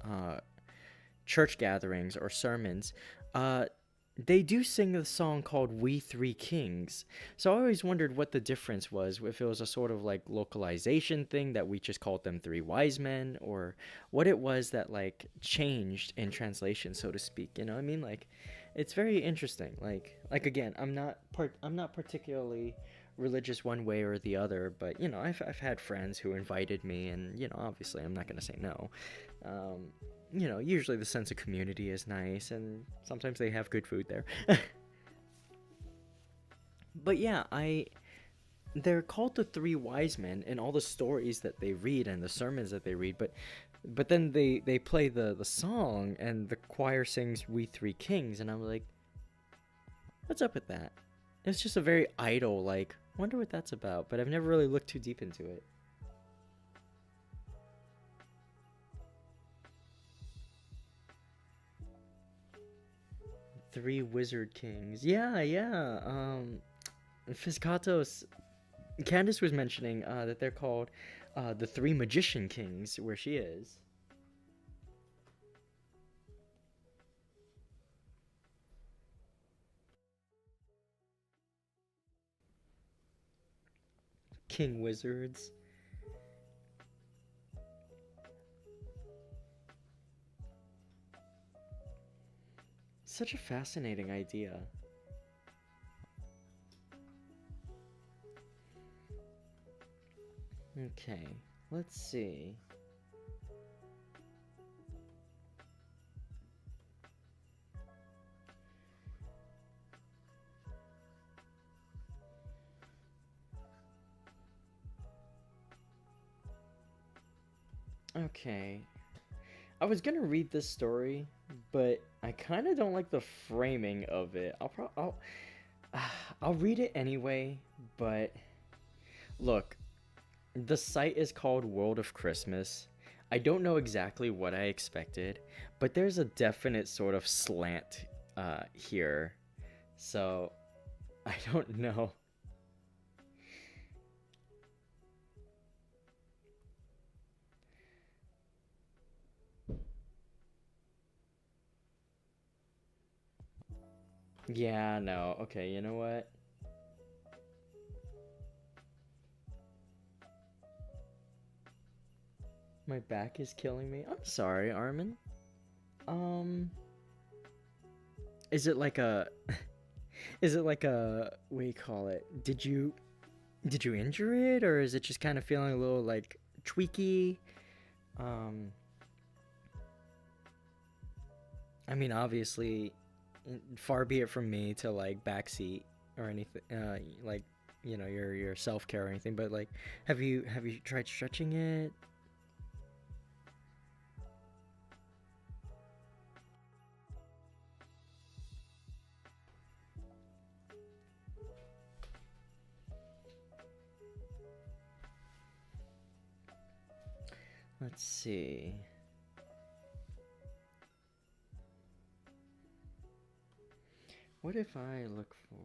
church gatherings or sermons, uh, they do sing a song called "We Three Kings." So I always wondered what the difference was, if it was a sort of like localization thing that we just called them three wise men, or what it was that like changed in translation, so to speak. You know what I mean? Like, it's very interesting. Like again, I'm not particularly religious one way or the other, but you know, I've had friends who invited me, and you know, obviously, I'm not gonna say no. Um, you know, usually the sense of community is nice, and sometimes they have good food there. But yeah, I they're called the three wise men in all the stories that they read and the sermons that they read, but then they play the song and the choir sings "We Three Kings," and I'm like, what's up with that? It's just a very idle, like, wonder what that's about, but I've never really looked too deep into it. Three wizard kings. Yeah, yeah. Fiscatos. Candace was mentioning that they're called the three magician kings, where she is. King wizards. Such a fascinating idea. Okay, let's see. Okay, I was gonna read this story, but I kind of don't like the framing of it. I'll read it anyway. But look, the site is called World of Christmas. I don't know exactly what I expected, but there's a definite sort of slant here. So I don't know. Yeah, no. Okay, you know what? My back is killing me. I'm sorry, Armin. Um, is it like a is it like a what do you call it? Did you injure it, or is it just kind of feeling a little like tweaky? Um, I mean, obviously, far be it from me to like backseat or anything, like you know your self care or anything. But like, have you tried stretching it? Let's see. What if I look for?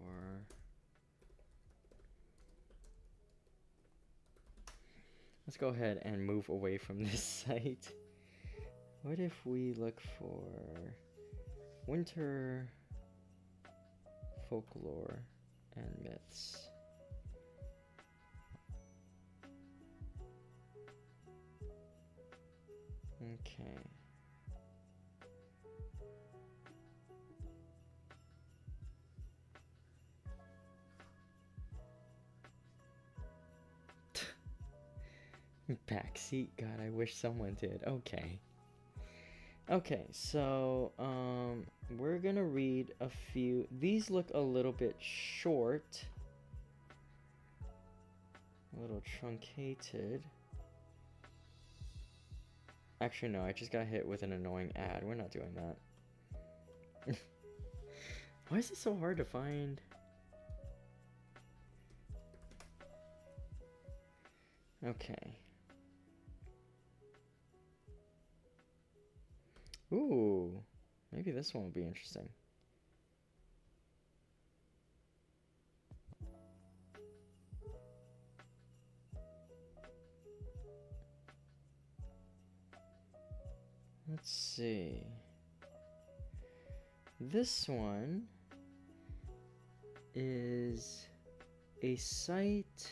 Let's go ahead and move away from this site. What if we look for winter folklore and myths? Okay. Backseat? God, I wish someone did. Okay. Okay, so we're gonna read a few. These look a little bit short, a little truncated. Actually, no, I just got hit with an annoying ad. We're not doing that. Why is it so hard to find? Okay. Ooh, maybe this one will be interesting. Let's see. This one is a site.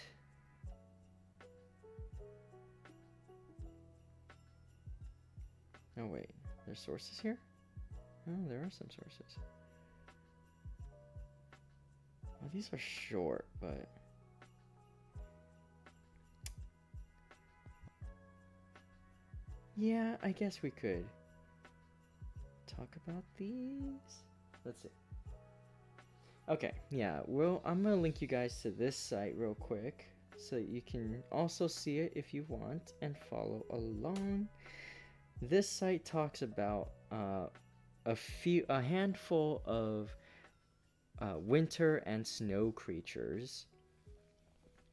Oh wait, there's sources here? Oh, there are some sources. Well, these are short, but yeah, I guess we could talk about these. Let's see. Okay, yeah, well, I'm gonna link you guys to this site real quick so that you can also see it if you want and follow along. This site talks about a handful of winter and snow creatures.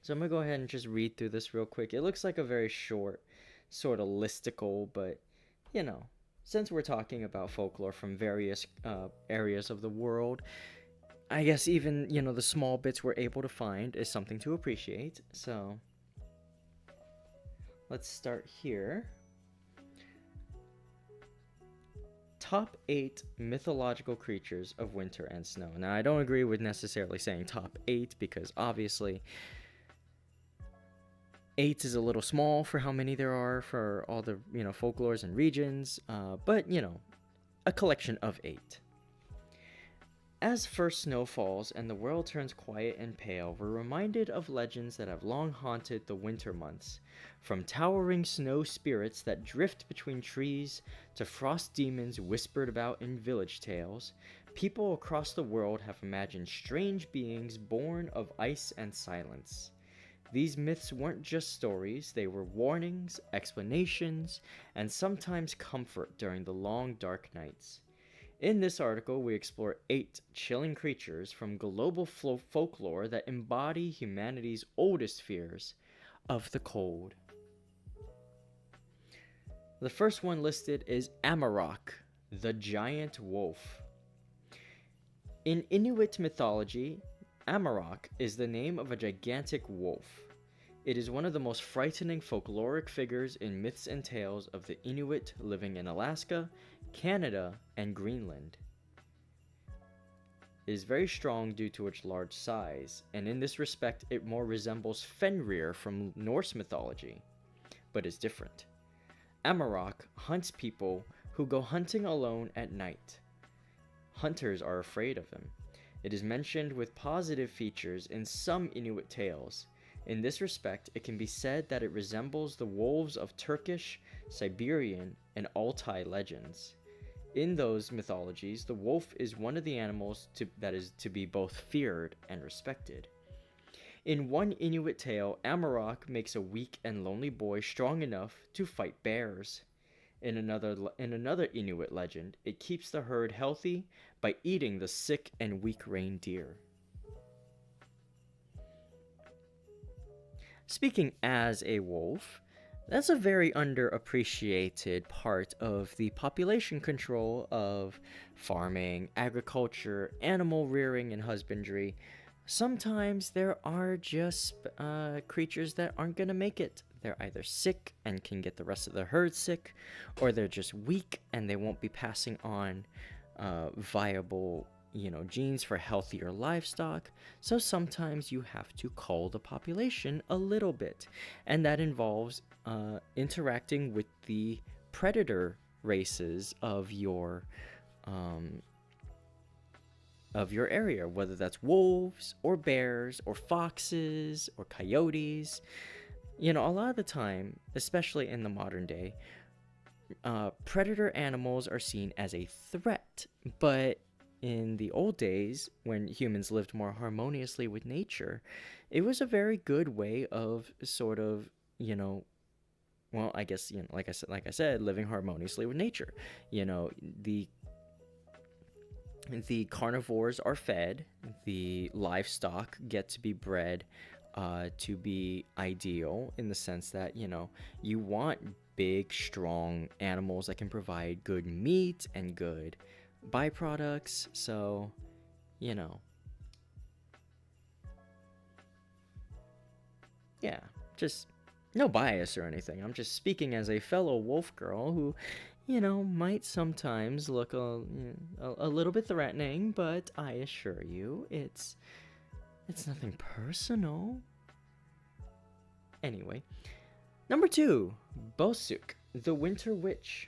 So I'm gonna go ahead and just read through this real quick. It looks like a very short, sort of listicle, but you know, since we're talking about folklore from various areas of the world, I guess even, the small bits we're able to find is something to appreciate. So let's start here. Top 8 mythological creatures of winter and snow. Now, I don't agree with necessarily saying top 8 because obviously 8 is a little small for how many there are for all the, folklores and regions, but, a collection of 8. As first snow falls and the world turns quiet and pale, we're reminded of legends that have long haunted the winter months. From towering snow spirits that drift between trees to frost demons whispered about in village tales, people across the world have imagined strange beings born of ice and silence. These myths weren't just stories, they were warnings, explanations, and sometimes comfort during the long dark nights. In this article, we explore 8 chilling creatures from global folklore that embody humanity's oldest fears of the cold. The first one listed is Amarok, the giant wolf. In Inuit mythology, Amarok is the name of a gigantic wolf. It is one of the most frightening folkloric figures in myths and tales of the Inuit living in Alaska, Canada, and Greenland. It is very strong due to its large size, and in this respect it more resembles Fenrir from Norse mythology, but is different. Amarok hunts people who go hunting alone at night. Hunters are afraid of him. It is mentioned with positive features in some Inuit tales. In this respect, it can be said that it resembles the wolves of Turkish, Siberian, and Altai legends. In those mythologies, the wolf is one of the animals that is to be both feared and respected. In one Inuit tale, Amarok makes a weak and lonely boy strong enough to fight bears. In another Inuit legend, it keeps the herd healthy by eating the sick and weak reindeer. Speaking as a wolf, that's a very underappreciated part of the population control of farming, agriculture, animal rearing, and husbandry. Sometimes there are just creatures that aren't going to make it. They're either sick and can get the rest of the herd sick, or they're just weak and they won't be passing on viable genes for healthier livestock. So sometimes you have to cull the population a little bit, and that involves interacting with the predator races of your area, whether that's wolves or bears or foxes or coyotes. A lot of the time, especially in the modern day, predator animals are seen as a threat, but in the old days, when humans lived more harmoniously with nature, it was a very good way of sort of, well, I guess, like I said, living harmoniously with nature. The carnivores are fed, the livestock get to be bred to be ideal in the sense that, you want big, strong animals that can provide good meat and good byproducts. So, yeah, just no bias or anything. I'm just speaking as a fellow wolf girl who, might sometimes look a little bit threatening, but I assure you, it's nothing personal. Anyway, number 2, Bosuk, the Winter Witch.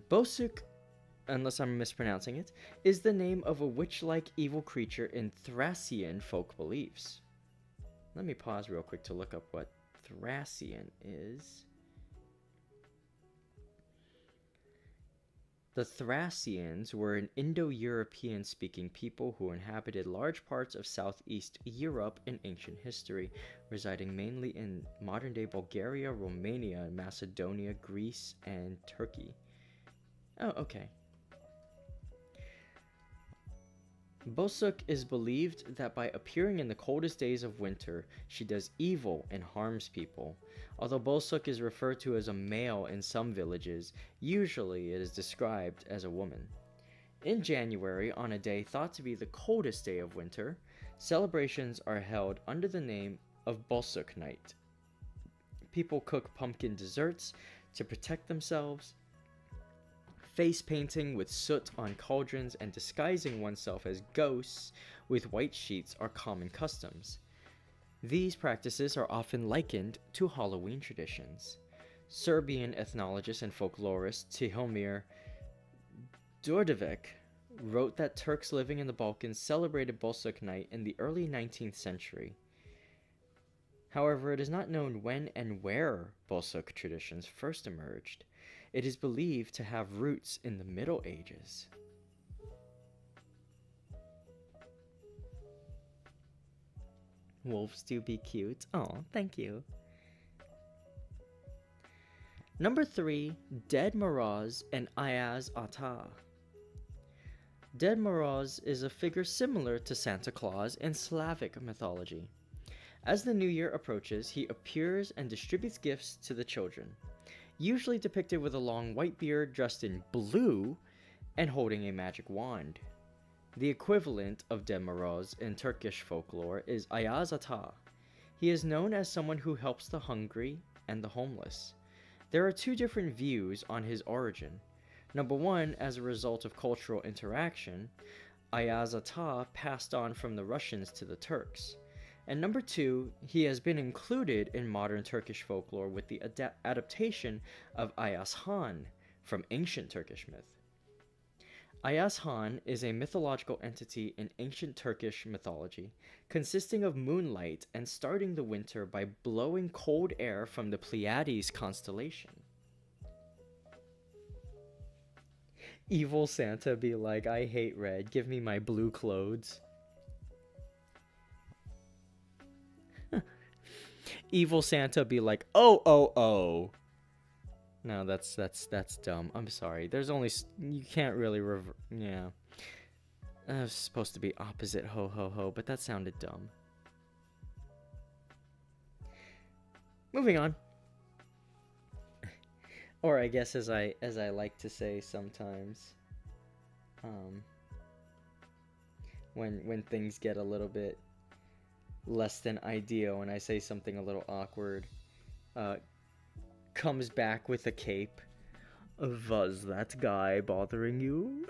Bosuk, unless I'm mispronouncing it, is the name of a witch-like evil creature in Thracian folk beliefs. Let me pause real quick to look up what Thracian is. The Thracians were an Indo-European speaking people who inhabited large parts of southeast Europe in ancient history, residing mainly in modern-day Bulgaria, Romania, Macedonia, Greece, and Turkey. Oh, okay. Bosuk is believed that by appearing in the coldest days of winter, she does evil and harms people. Although Bosuk is referred to as a male in some villages, usually it is described as a woman. In January, on a day thought to be the coldest day of winter, celebrations are held under the name of Bosuk Night. People cook pumpkin desserts to protect themselves. Face painting with soot on cauldrons and disguising oneself as ghosts with white sheets are common customs. These practices are often likened to Halloween traditions. Serbian ethnologist and folklorist Tihomir Đorđević wrote that Turks living in the Balkans celebrated Bosuk Night in the early 19th century. However, it is not known when and where Bosuk traditions first emerged. It is believed to have roots in the Middle Ages. Wolves do be cute. Oh, thank you. Number 3, Ded Moroz and Ayaz Ata. Ded Moroz is a figure similar to Santa Claus in Slavic mythology. As the new year approaches, he appears and distributes gifts to the children, usually depicted with a long white beard, dressed in blue, and holding a magic wand. The equivalent of Ded Moroz in Turkish folklore is Ayaz Ata. He is known as someone who helps the hungry and the homeless. There are 2 different views on his origin. Number 1, as a result of cultural interaction, Ayaz Ata passed on from the Russians to the Turks. And number 2, he has been included in modern Turkish folklore with the adaptation of Ayas Han from ancient Turkish myth. Ayas Han is a mythological entity in ancient Turkish mythology, consisting of moonlight and starting the winter by blowing cold air from the Pleiades constellation. Evil Santa be like, I hate red, give me my blue clothes. Evil Santa be like, oh. No, that's dumb. I'm sorry. There's only, you can't really yeah. It was supposed to be opposite ho ho ho, but that sounded dumb. Moving on. Or I guess as I like to say sometimes, when things get a little bit less than ideal and I say something a little awkward, comes back with a cape. Was that guy bothering you?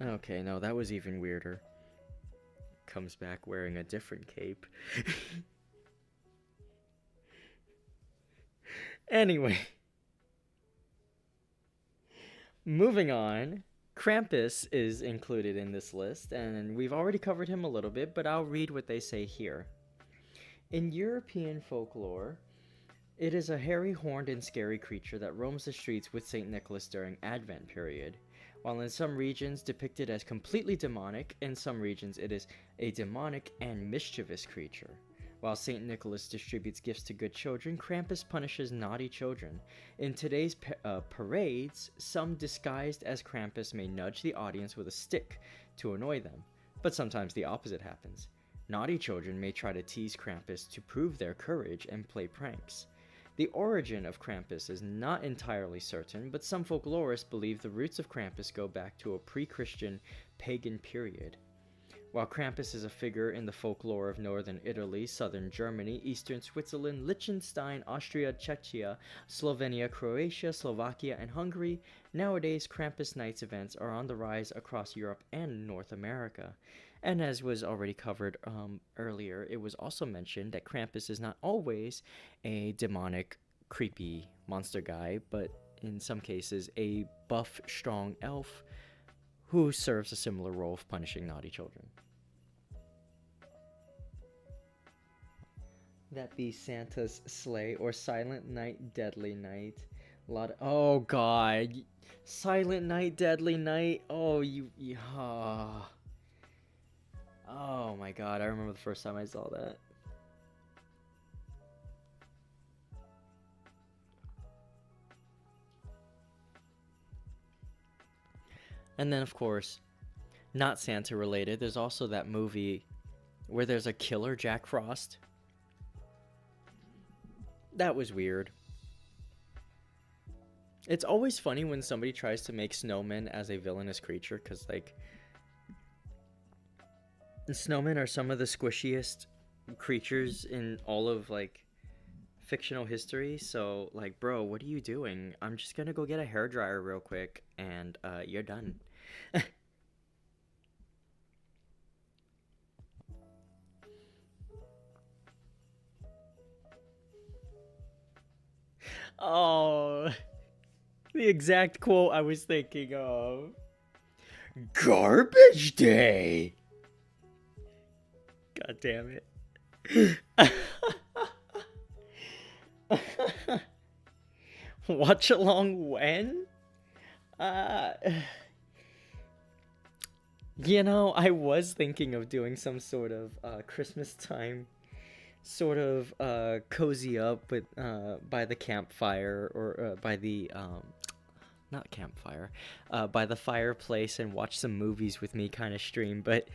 Okay, no, that was even weirder. Comes back wearing a different cape. Anyway. Moving on. Krampus is included in this list, and we've already covered him a little bit, but I'll read what they say here. In European folklore, it is a hairy, horned, and scary creature that roams the streets with St. Nicholas during Advent period. While in some regions depicted as completely demonic, in some regions it is a demonic and mischievous creature. While St. Nicholas distributes gifts to good children, Krampus punishes naughty children. In today's parades, some disguised as Krampus may nudge the audience with a stick to annoy them, but sometimes the opposite happens. Naughty children may try to tease Krampus to prove their courage and play pranks. The origin of Krampus is not entirely certain, but some folklorists believe the roots of Krampus go back to a pre-Christian pagan period. While Krampus is a figure in the folklore of northern Italy, southern Germany, eastern Switzerland, Liechtenstein, Austria, Czechia, Slovenia, Croatia, Slovakia, and Hungary, nowadays Krampus Nights events are on the rise across Europe and North America. And as was already covered earlier, it was also mentioned that Krampus is not always a demonic, creepy monster guy, but in some cases a buff, strong elf who serves a similar role of punishing naughty children. That be Santa's sleigh or Silent Night, Deadly Night. Oh God, Silent Night, Deadly Night. Oh oh my God, I remember the first time I saw that. And then, of course, not Santa related, there's also that movie where there's a killer Jack Frost. That was weird. It's always funny when somebody tries to make snowmen as a villainous creature, because, like, snowmen are some of the squishiest creatures in all of, like, fictional history. So, like, bro, what are you doing? I'm just gonna go get a hairdryer real quick, and, you're done. Oh, the exact quote I was thinking of. Garbage day! God damn it. Watch along when? Uh, I was thinking of doing some sort of Christmas time sort of cozy up but by the campfire or by the not campfire, by the fireplace and watch some movies with me kind of stream, but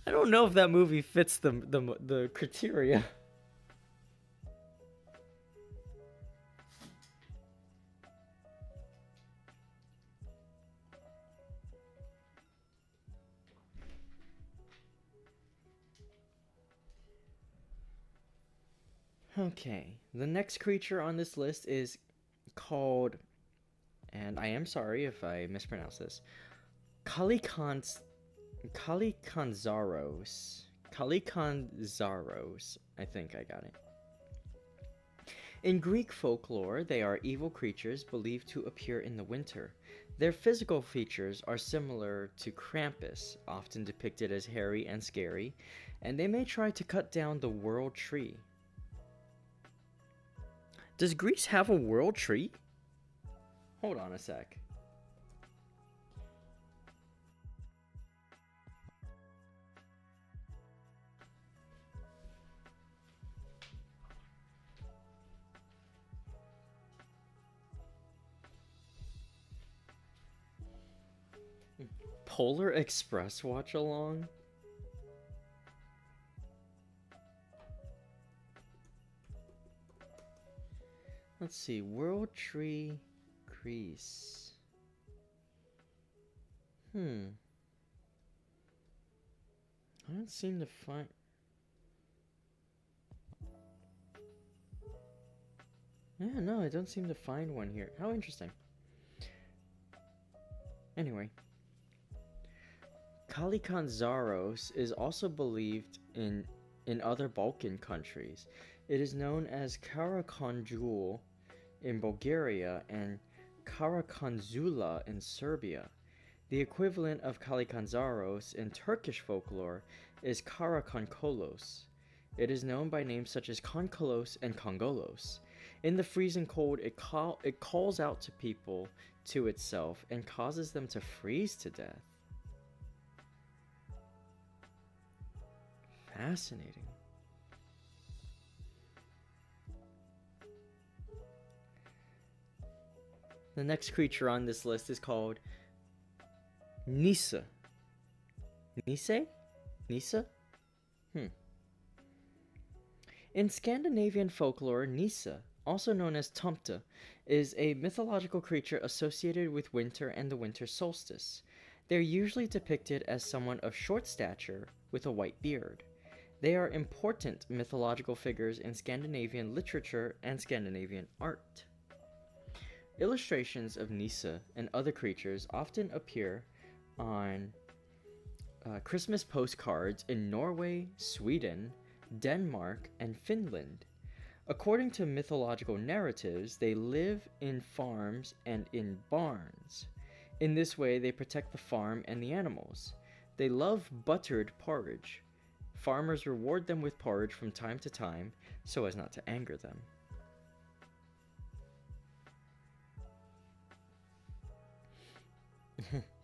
I don't know if that movie fits the criteria. Okay, the next creature on this list is called, and I am sorry if I mispronounce this, Kalikans Kalikanzaros. Kalikanzaros. I think I got it. In Greek folklore, they are evil creatures believed to appear in the winter. Their physical features are similar to Krampus, often depicted as hairy and scary, and they may try to cut down the world tree. Does Greece have a world tree? Hold on a sec. Polar Express watch along? Let's see, World Tree, Greece. I don't seem to find... Yeah, no, I don't seem to find one here. How interesting. Anyway. Kalikanzaros is also believed in other Balkan countries. It is known as Karakonjul in Bulgaria and Karakonzula in Serbia. The equivalent of Kalikanzaros in Turkish folklore is Karakonkolos. It is known by names such as Konkolos and Kongolos. In the freezing cold, it calls out to people to itself and causes them to freeze to death. Fascinating. The next creature on this list is called Nisa. Nise? Nisa? In Scandinavian folklore, Nisa, also known as Tomte, is a mythological creature associated with winter and the winter solstice. They're usually depicted as someone of short stature with a white beard. They are important mythological figures in Scandinavian literature and Scandinavian art. Illustrations of Nisse and other creatures often appear on Christmas postcards in Norway, Sweden, Denmark, and Finland. According to mythological narratives, they live in farms and in barns. In this way, they protect the farm and the animals. They love buttered porridge. Farmers reward them with porridge from time to time so as not to anger them.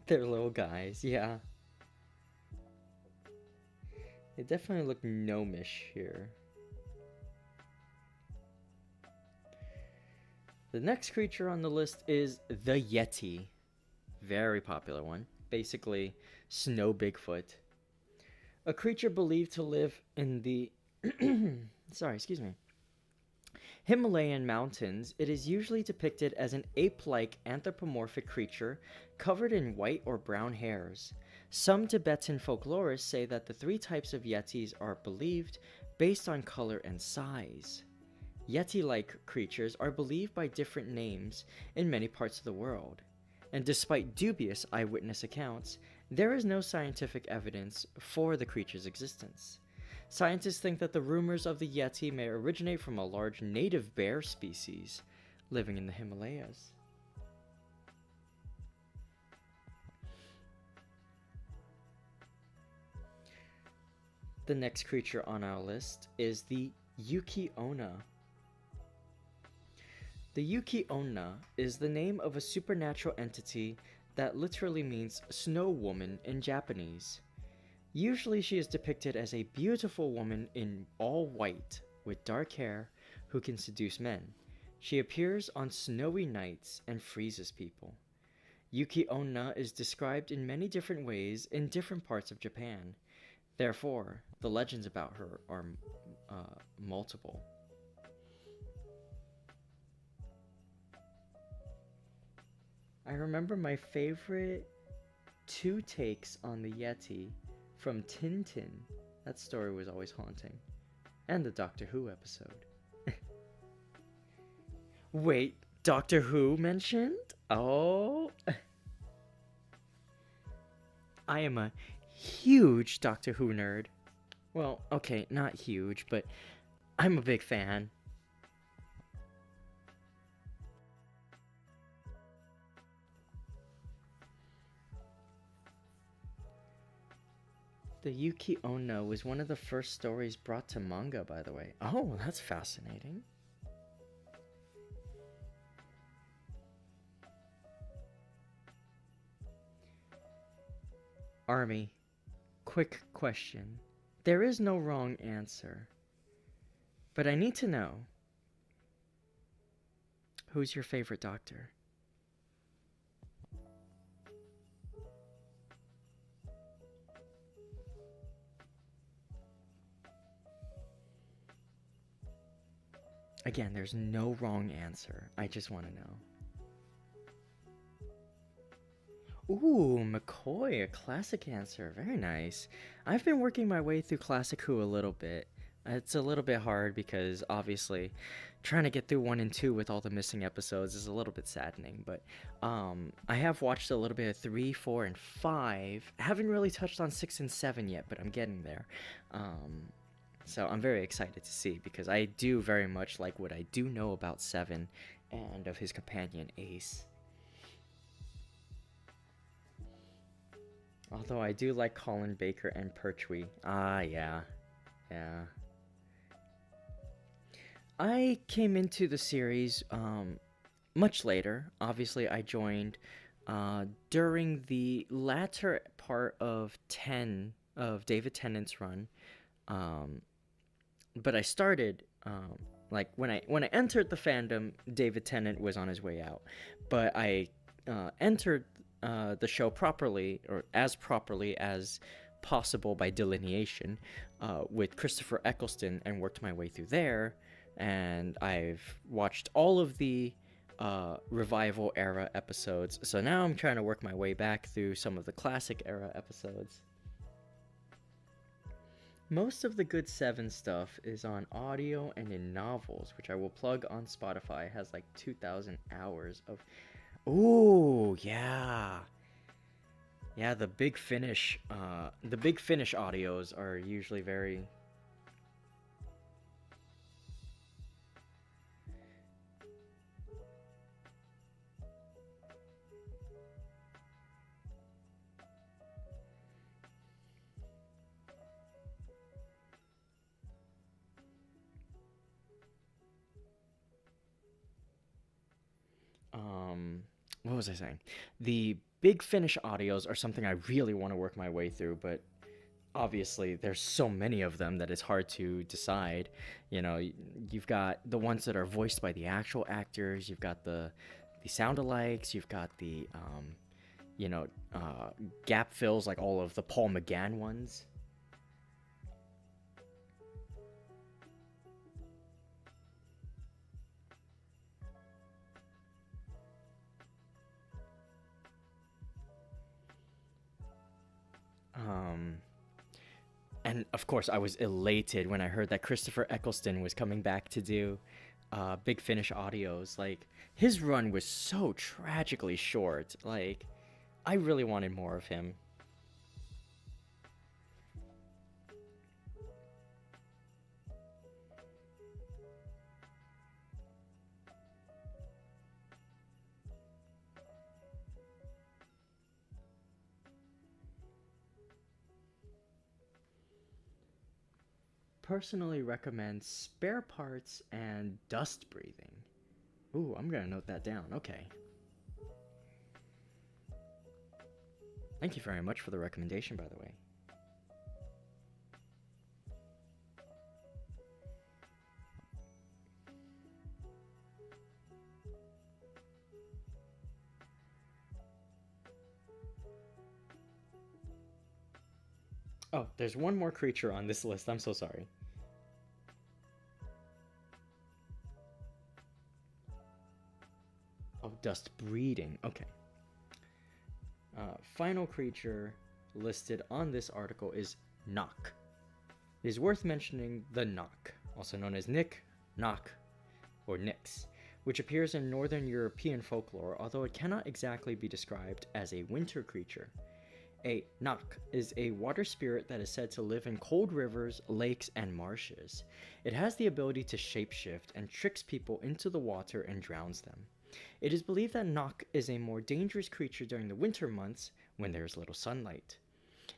They're little guys, yeah. They definitely look gnomish here. The next creature on the list is the Yeti. Very popular one. Basically, snow Bigfoot. A creature believed to live in the Himalayan mountains. It is usually depicted as an ape-like anthropomorphic creature covered in white or brown hairs. Some Tibetan folklorists say that the three types of Yetis are believed based on color and size. Yeti-like creatures are believed by different names in many parts of the world, and despite dubious eyewitness accounts, there is no scientific evidence for the creature's existence. Scientists think that the rumors of the Yeti may originate from a large native bear species living in the Himalayas. The next creature on our list is the Yuki-onna. The Yuki-onna is the name of a supernatural entity that literally means snow woman in Japanese. Usually she is depicted as a beautiful woman in all white with dark hair who can seduce men. She appears on snowy nights and freezes people. Yuki-onna is described in many different ways in different parts of Japan. Therefore, the legends about her are multiple. I remember my favorite two takes on the Yeti from Tintin. That story was always haunting. And the Doctor Who episode. Wait, Doctor Who mentioned? Oh. I am a huge Doctor Who nerd. Well, okay, not huge, but I'm a big fan. The Yuki Onna was one of the first stories brought to manga, by the way. Oh, that's fascinating. Army, quick question. There is no wrong answer, but I need to know, who's your favorite doctor? Again, there's no wrong answer. I just want to know. Ooh, McCoy, a classic answer. Very nice. I've been working my way through Classic Who a little bit. It's a little bit hard because obviously trying to get through 1 and 2 with all the missing episodes is a little bit saddening, but I have watched a little bit of 3, 4, and 5. I haven't really touched on 6 and 7 yet, but I'm getting there. So I'm very excited to see because I do very much like what I do know about 7 and of his companion Ace. Although I do like Colin Baker and Pertwee. Ah, yeah. Yeah. I came into the series much later. Obviously, I joined during the latter part of David Tennant's run. But I started like when I entered the fandom, David Tennant was on his way out. But I entered the show properly, or as properly as possible by delineation, with Christopher Eccleston, and worked my way through there. And I've watched all of the revival era episodes. So now I'm trying to work my way back through some of the classic era episodes. Most of the good 7 stuff is on audio and in novels, which I will plug on Spotify. It has like 2,000 hours of. Ooh, yeah. Yeah, the Big Finish audios are usually very. um what was I saying? The Big Finish audios are something I really want to work my way through, but obviously there's so many of them that it's hard to decide. You know, you've got the ones that are voiced by the actual actors, you've got the sound alikes, you've got the you know, gap fills like all of the Paul McGann ones. Um, and of course, I was elated when I heard that Christopher Eccleston was coming back to do Big Finish audios. Like, his run was so tragically short. Like, I really wanted more of him. Personally recommend spare parts and dust breathing. Ooh, I'm gonna note that down. Okay. Thank you very much for the recommendation, by the way. Oh, there's one more creature on this list. I'm so sorry. Oh, dust breeding. Okay. Final creature listed on this article is Knock. It is worth mentioning the Knock, also known as Nick, Knock, or Nyx, which appears in Northern European folklore, although it cannot exactly be described as a winter creature. A Knock is a water spirit that is said to live in cold rivers, lakes, and marshes. It has the ability to shapeshift and tricks people into the water and drowns them. It is believed that Knock is a more dangerous creature during the winter months when there is little sunlight.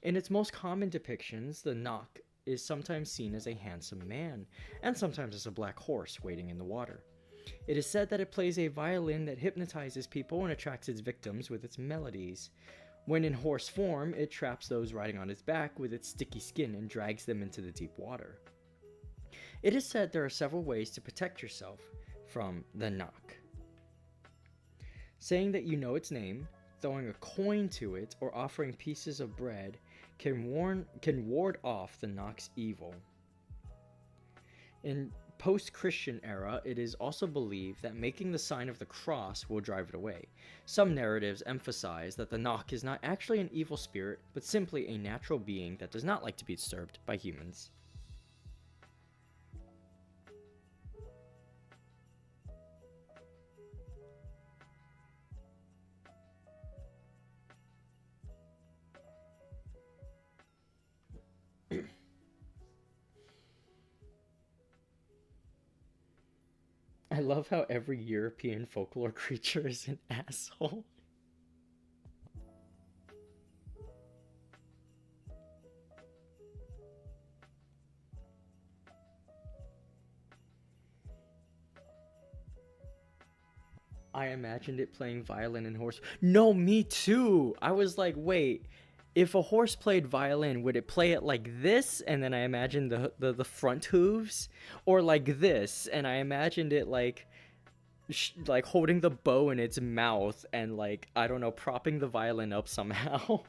In its most common depictions, the Knock is sometimes seen as a handsome man, and sometimes as a black horse waiting in the water. It is said that it plays a violin that hypnotizes people and attracts its victims with its melodies. When in horse form, it traps those riding on its back with its sticky skin and drags them into the deep water. It is said there are several ways to protect yourself from the Knock. Saying that you know its name, throwing a coin to it, or offering pieces of bread can ward off the Knock's evil. In post-Christian era, it is also believed that making the sign of the cross will drive it away. Some narratives emphasize that the Knock is not actually an evil spirit, but simply a natural being that does not like to be disturbed by humans. I love how every European folklore creature is an asshole. I imagined it playing violin and horse. No, me too. I was like, wait, if a horse played violin, would it play it like this? And then I imagined the front hooves, or like this, and I imagined it like like holding the bow in its mouth and like I don't know, propping the violin up somehow.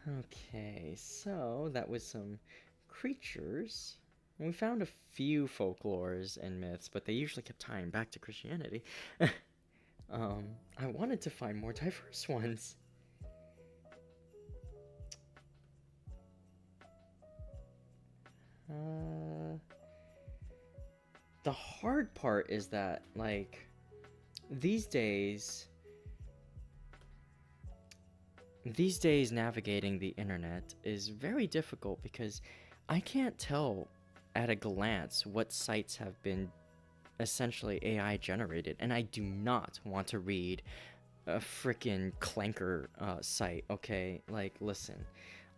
Okay, so that was some creatures. We found a few folklores and myths, but they usually kept tying back to Christianity. um, I wanted to find more diverse ones. Uh, the hard part is that, like, these days, navigating the internet is very difficult because I can't tell at a glance what sites have been essentially AI generated, and I do not want to read a freaking clanker site, okay? Like, listen,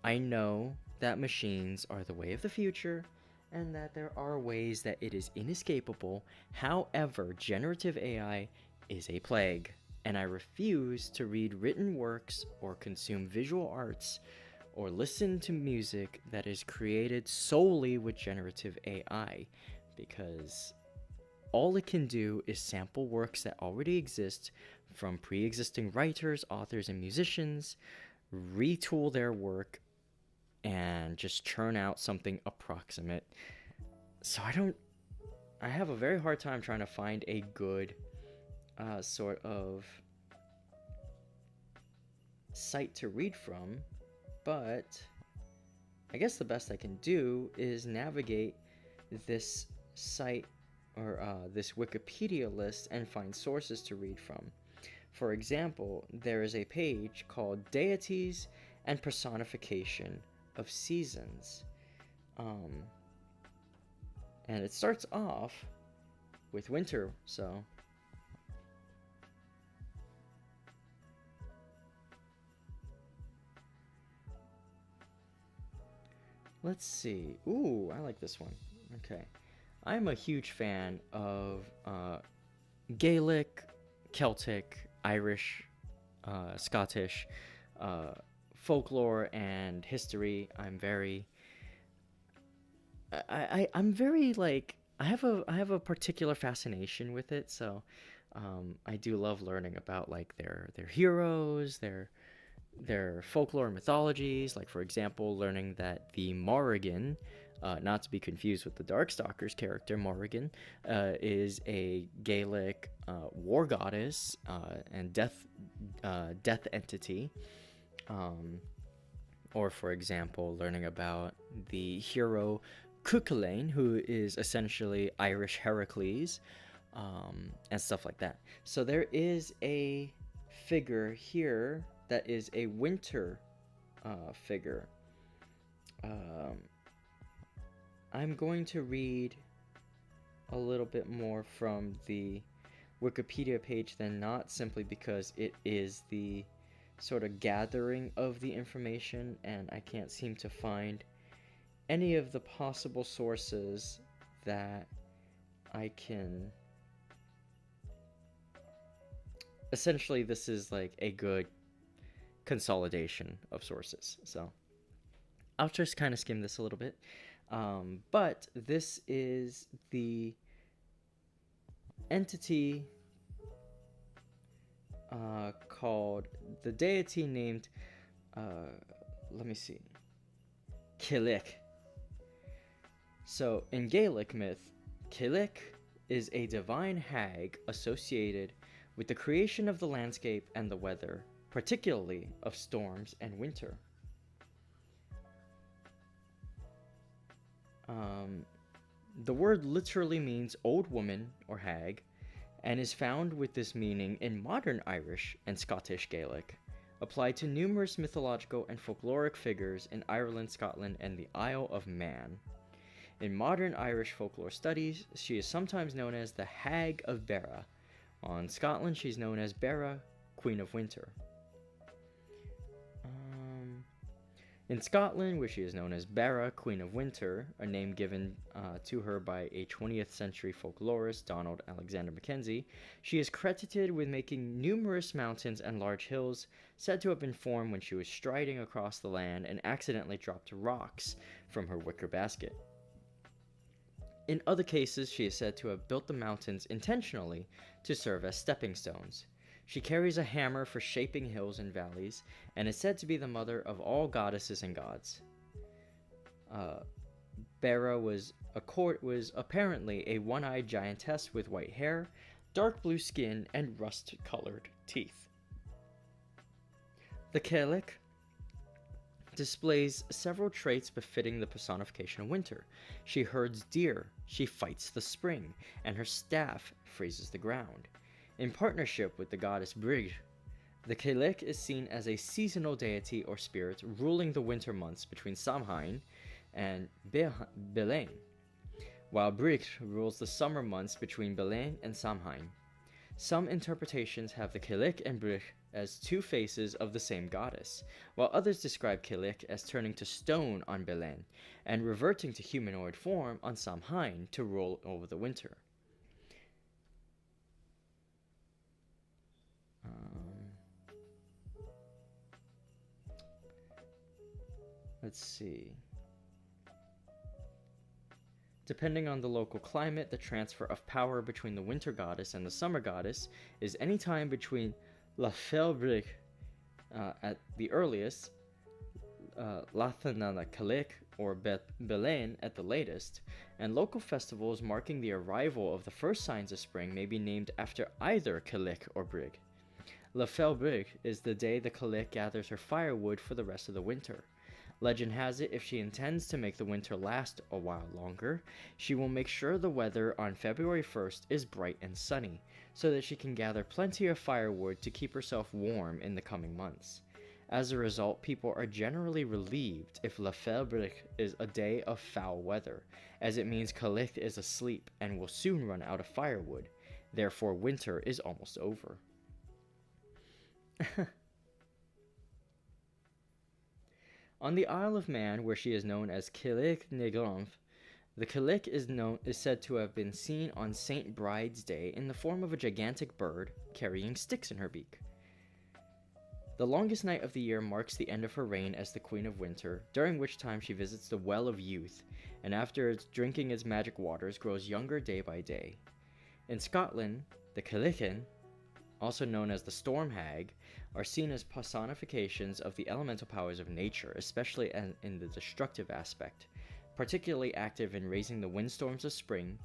I know that machines are the way of the future and that there are ways that it is inescapable. However, generative AI is a plague, and I refuse to read written works or consume visual arts or listen to music that is created solely with generative AI, because all it can do is sample works that already exist from pre existing writers, authors, and musicians, retool their work, and just churn out something approximate. So I have a very hard time trying to find a good sort of site to read from, but I guess the best I can do is navigate this site or this Wikipedia list and find sources to read from. For example, there is a page called Deities and Personification of Seasons. And it starts off with winter, so. Let's see. Ooh, I like this one. Okay. I'm a huge fan of Gaelic, Celtic, Irish, Scottish folklore and history. I'm very like I have a particular fascination with it. So I do love learning about like their heroes, their folklore mythologies. Like, for example, learning that the Morrigan, not to be confused with the Darkstalkers character Morrigan, is a Gaelic war goddess and death entity. Or, for example, learning about the hero Cuchulainn, who is essentially Irish Heracles, and stuff like that. So there is a figure here that is a winter figure. I'm going to read a little bit more from the Wikipedia page than not, simply because it is the sort of gathering of the information, and I can't seem to find any of the possible sources that I can. Essentially, this is like a good consolidation of sources. So I'll just kind of skim this a little bit. But this is the entity called the deity named, let me see, Killick. So in Gaelic myth, Killick is a divine hag associated with the creation of the landscape and the weather, particularly of storms and winter. The word literally means old woman or hag, and is found with this meaning in modern Irish and Scottish Gaelic, applied to numerous mythological and folkloric figures in Ireland, Scotland, and the Isle of Man. In modern Irish folklore studies, she is sometimes known as the Hag of Beara. On Scotland, she's known as Beara, Queen of Winter. In Scotland, where she is known as Beara, Queen of Winter, a name given to her by a 20th century folklorist, Donald Alexander Mackenzie, she is credited with making numerous mountains and large hills, said to have been formed when she was striding across the land and accidentally dropped rocks from her wicker basket. In other cases, she is said to have built the mountains intentionally to serve as stepping stones. She carries a hammer for shaping hills and valleys, and is said to be the mother of all goddesses and gods. Bera was apparently a one-eyed giantess with white hair, dark blue skin, and rust-colored teeth. The Kelek displays several traits befitting the personification of winter. She herds deer, she fights the spring, and her staff freezes the ground. In partnership with the goddess Brigg, the Kelek is seen as a seasonal deity or spirit ruling the winter months between Samhain and Belen, while Brigg rules the summer months between Belen and Samhain. Some interpretations have the Kelek and Brigg as two faces of the same goddess, while others describe Kelek as turning to stone on Belen and reverting to humanoid form on Samhain to rule over the winter. Let's see. Depending on the local climate, the transfer of power between the winter goddess and the summer goddess is any time between La Felbrich at the earliest, Lathanana Kelek or Belen at the latest, and local festivals marking the arrival of the first signs of spring may be named after either Kelek or Brigg. La Felbrich is the day the Kelek gathers her firewood for the rest of the winter. Legend has it if she intends to make the winter last a while longer, she will make sure the weather on February 1st is bright and sunny, so that she can gather plenty of firewood to keep herself warm in the coming months. As a result, people are generally relieved if La Felbrich is a day of foul weather, as it means Kelek is asleep and will soon run out of firewood. Therefore, winter is almost over. On the Isle of Man, where she is known as Kelek Neglanf, the Kelek is said to have been seen on St. Bride's Day in the form of a gigantic bird carrying sticks in her beak. The longest night of the year marks the end of her reign as the Queen of Winter, during which time she visits the Well of Youth, and after drinking its magic waters grows younger day by day. In Scotland, the Keleken, also known as the Storm Hag, are seen as personifications of the elemental powers of nature, especially in the destructive aspect, particularly active in raising the windstorms of spring.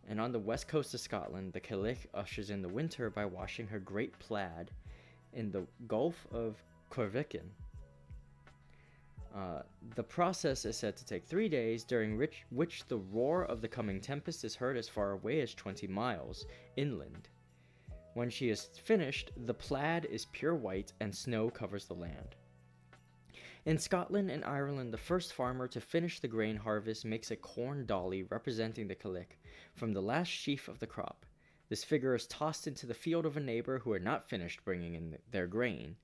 And on the west coast of Scotland, the Kelek ushers in the winter by washing her great plaid in the Gulf of Corvican. The process is said to take 3 days, during which the roar of the coming tempest is heard as far away as 20 miles inland. When she is finished, the plaid is pure white and snow covers the land. In Scotland and Ireland, the first farmer to finish the grain harvest makes a corn dolly representing the Kelek from the last sheaf of the crop. This figure is tossed into the field of a neighbor who had not finished bringing in their grain.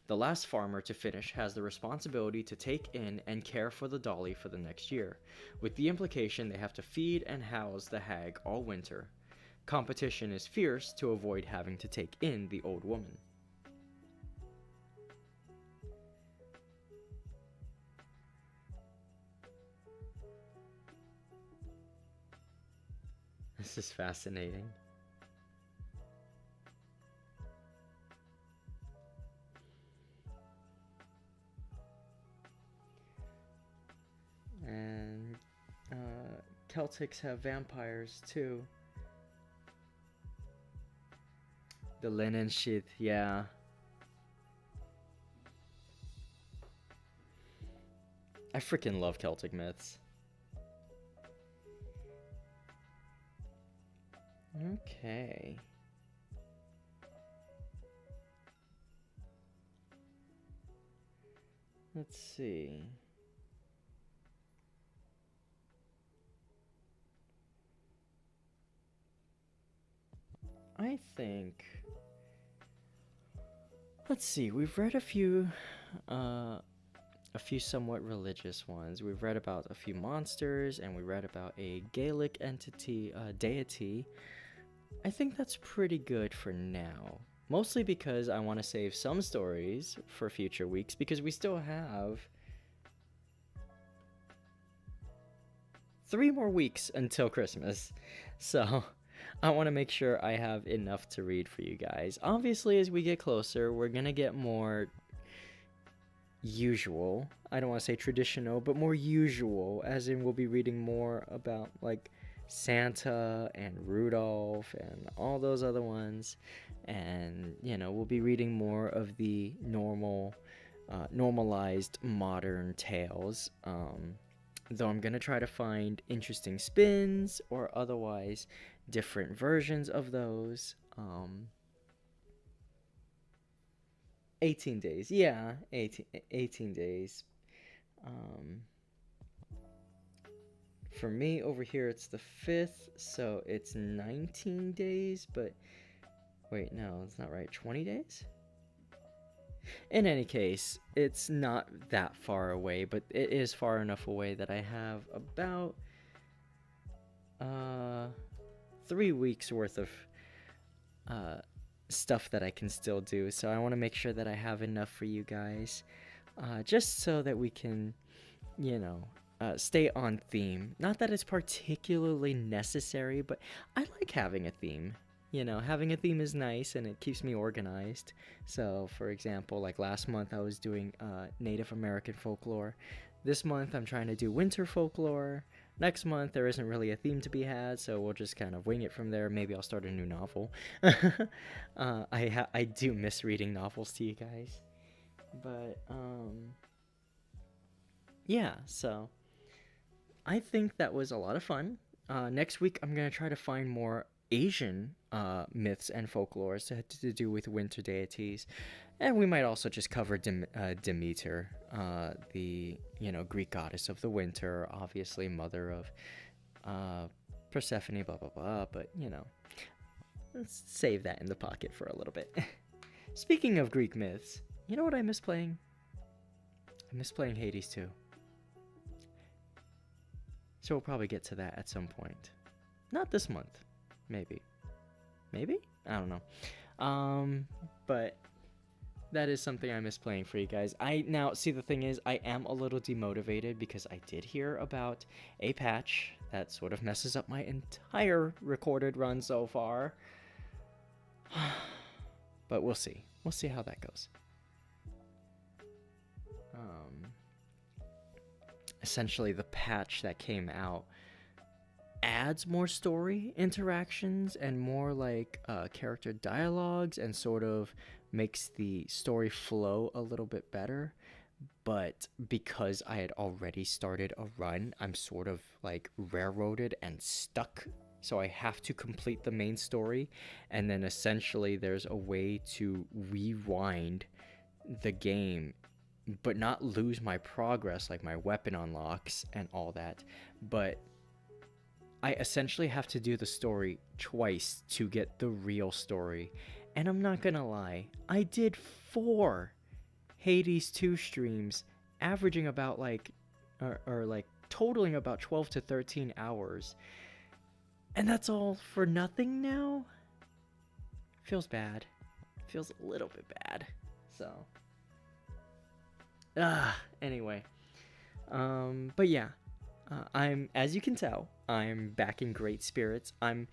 The last farmer to finish has the responsibility to take in and care for the dolly for the next year, with the implication they have to feed and house the hag all winter. Competition is fierce to avoid having to take in the old woman. This is fascinating. And Celtics have vampires too. The linen sheath, yeah. I freaking love Celtic myths. Okay. Let's see. I think... Let's see, we've read a few somewhat religious ones. We've read about a few monsters, and we read about a Gaelic deity. I think that's pretty good for now. Mostly because I want to save some stories for future weeks, because we still have 3 more weeks until Christmas. So, I want to make sure I have enough to read for you guys. Obviously, as we get closer, we're gonna get more usual. I don't want to say traditional, but more usual, as in we'll be reading more about like Santa and Rudolph and all those other ones. And, we'll be reading more of the normalized modern tales. Though I'm gonna try to find interesting spins or otherwise different versions of those. 18 days. Yeah, 18 days. Um, for me, over here, it's the 5th, so it's 19 days, but wait, no, it's not right. 20 days? In any case, it's not that far away, but it is far enough away that I have about 3 weeks worth of stuff that I can still do. So I want to make sure that I have enough for you guys, just so that we can, stay on theme. Not that it's particularly necessary, but I like having a theme. Having a theme is nice and it keeps me organized. So, for example, like last month I was doing Native American folklore. This month I'm trying to do winter folklore. Next month there isn't really a theme to be had, so we'll just kind of wing it from there. Maybe I'll start a new novel. I do miss reading novels to you guys. But, yeah, so I think that was a lot of fun. Next week I'm going to try to find more Asian myths and folklores to do with winter deities, and we might also just cover Demeter, the Greek goddess of the winter, obviously mother of Persephone, blah blah blah. But let's save that in the pocket for a little bit. Speaking of Greek myths, you know what I miss playing? I miss playing Hades too. So we'll probably get to that at some point. Not this month. Maybe. I don't know. But that is something I miss playing for you guys. Now, see, the thing is, I am a little demotivated because I did hear about a patch that sort of messes up my entire recorded run so far. But we'll see. We'll see how that goes. Essentially, the patch that came out adds more story interactions and more like character dialogues, and sort of makes the story flow a little bit better. But because I had already started a run, I'm sort of like railroaded and stuck, so I have to complete the main story, and then essentially there's a way to rewind the game but not lose my progress, like my weapon unlocks and all that. But I essentially have to do the story twice to get the real story. And I'm not gonna lie, I did 4 Hades 2 streams, averaging about like, or like totaling about 12 to 13 hours. And that's all for nothing now? Feels bad. Feels a little bit bad. So, anyway. But yeah, as you can tell, I'm back in great spirits. I'm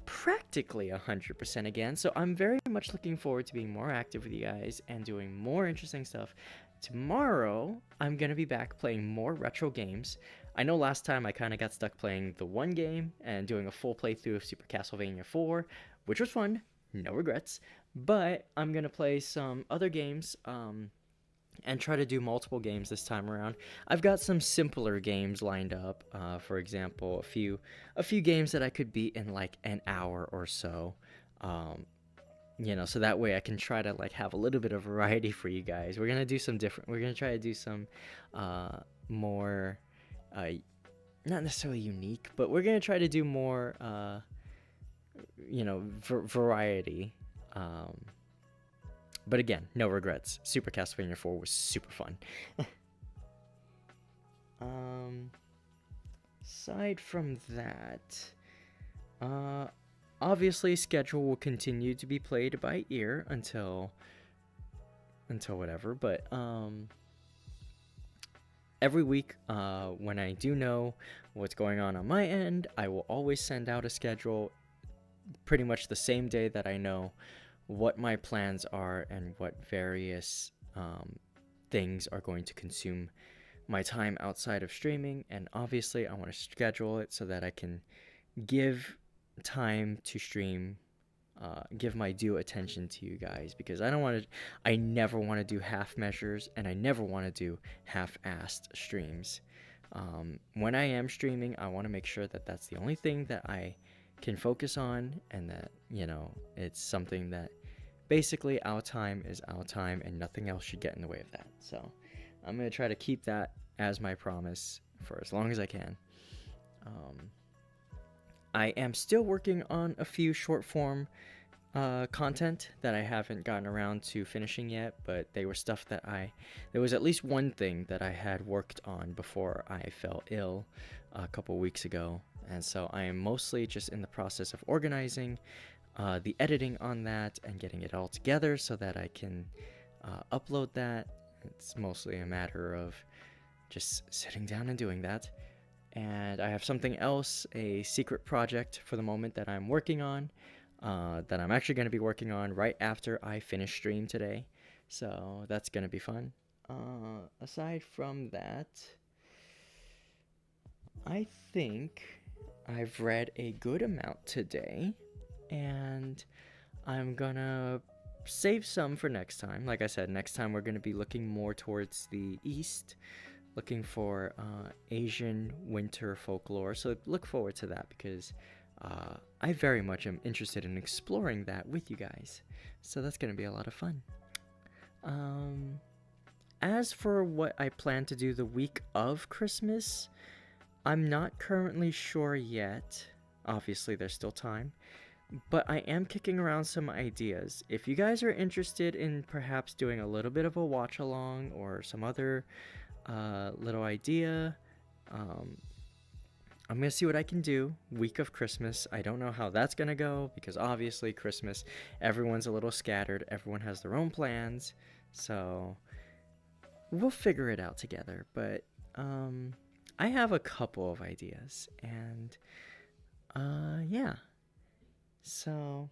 practically 100% again, so I'm very much looking forward to being more active with you guys and doing more interesting stuff. Tomorrow, I'm gonna be back playing more retro games. I know last time I kind of got stuck playing the one game and doing a full playthrough of Super Castlevania 4, which was fun, no regrets. But I'm gonna play some other games, and try to do multiple games this time around. I've got some simpler games lined up. For example, a few games that I could beat in like an hour or so. So that way I can try to like have a little bit of variety for you guys. We're gonna do some different. We're gonna try to do some more, not necessarily unique, but we're gonna try to do more, variety. But again, no regrets. Super Castlevania 4 was super fun. Aside from that, obviously schedule will continue to be played by ear until whatever. But every week, when I do know what's going on my end, I will always send out a schedule pretty much the same day that I know what my plans are and what various things are going to consume my time outside of streaming. And obviously, I want to schedule it so that I can give time to stream, give my due attention to you guys, because I never want to do half measures, and I never want to do half-assed streams. When I am streaming, I want to make sure that that's the only thing that I can focus on, and that, it's something that basically our time is our time and nothing else should get in the way of that. So I'm going to try to keep that as my promise for as long as I can. I am still working on a few short form content that I haven't gotten around to finishing yet, but they were stuff that there was at least one thing that I had worked on before I fell ill a couple weeks ago. And so I am mostly just in the process of organizing the editing on that and getting it all together so that I can upload that. It's mostly a matter of just sitting down and doing that. And I have something else, a secret project for the moment that I'm working on, that I'm actually going to be working on right after I finish stream today. So that's going to be fun. Aside from that, I think I've read a good amount today, and I'm gonna save some for next time. Like I said, next time we're gonna be looking more towards the east, looking for Asian winter folklore. So look forward to that, because I very much am interested in exploring that with you guys. So that's gonna be a lot of fun. As for what I plan to do the week of Christmas, I'm not currently sure yet. Obviously, there's still time. But I am kicking around some ideas. If you guys are interested in perhaps doing a little bit of a watch along or some other little idea, I'm going to see what I can do. Week of Christmas. I don't know how that's going to go, because obviously Christmas, everyone's a little scattered. Everyone has their own plans. So we'll figure it out together. But I have a couple of ideas. And yeah. So,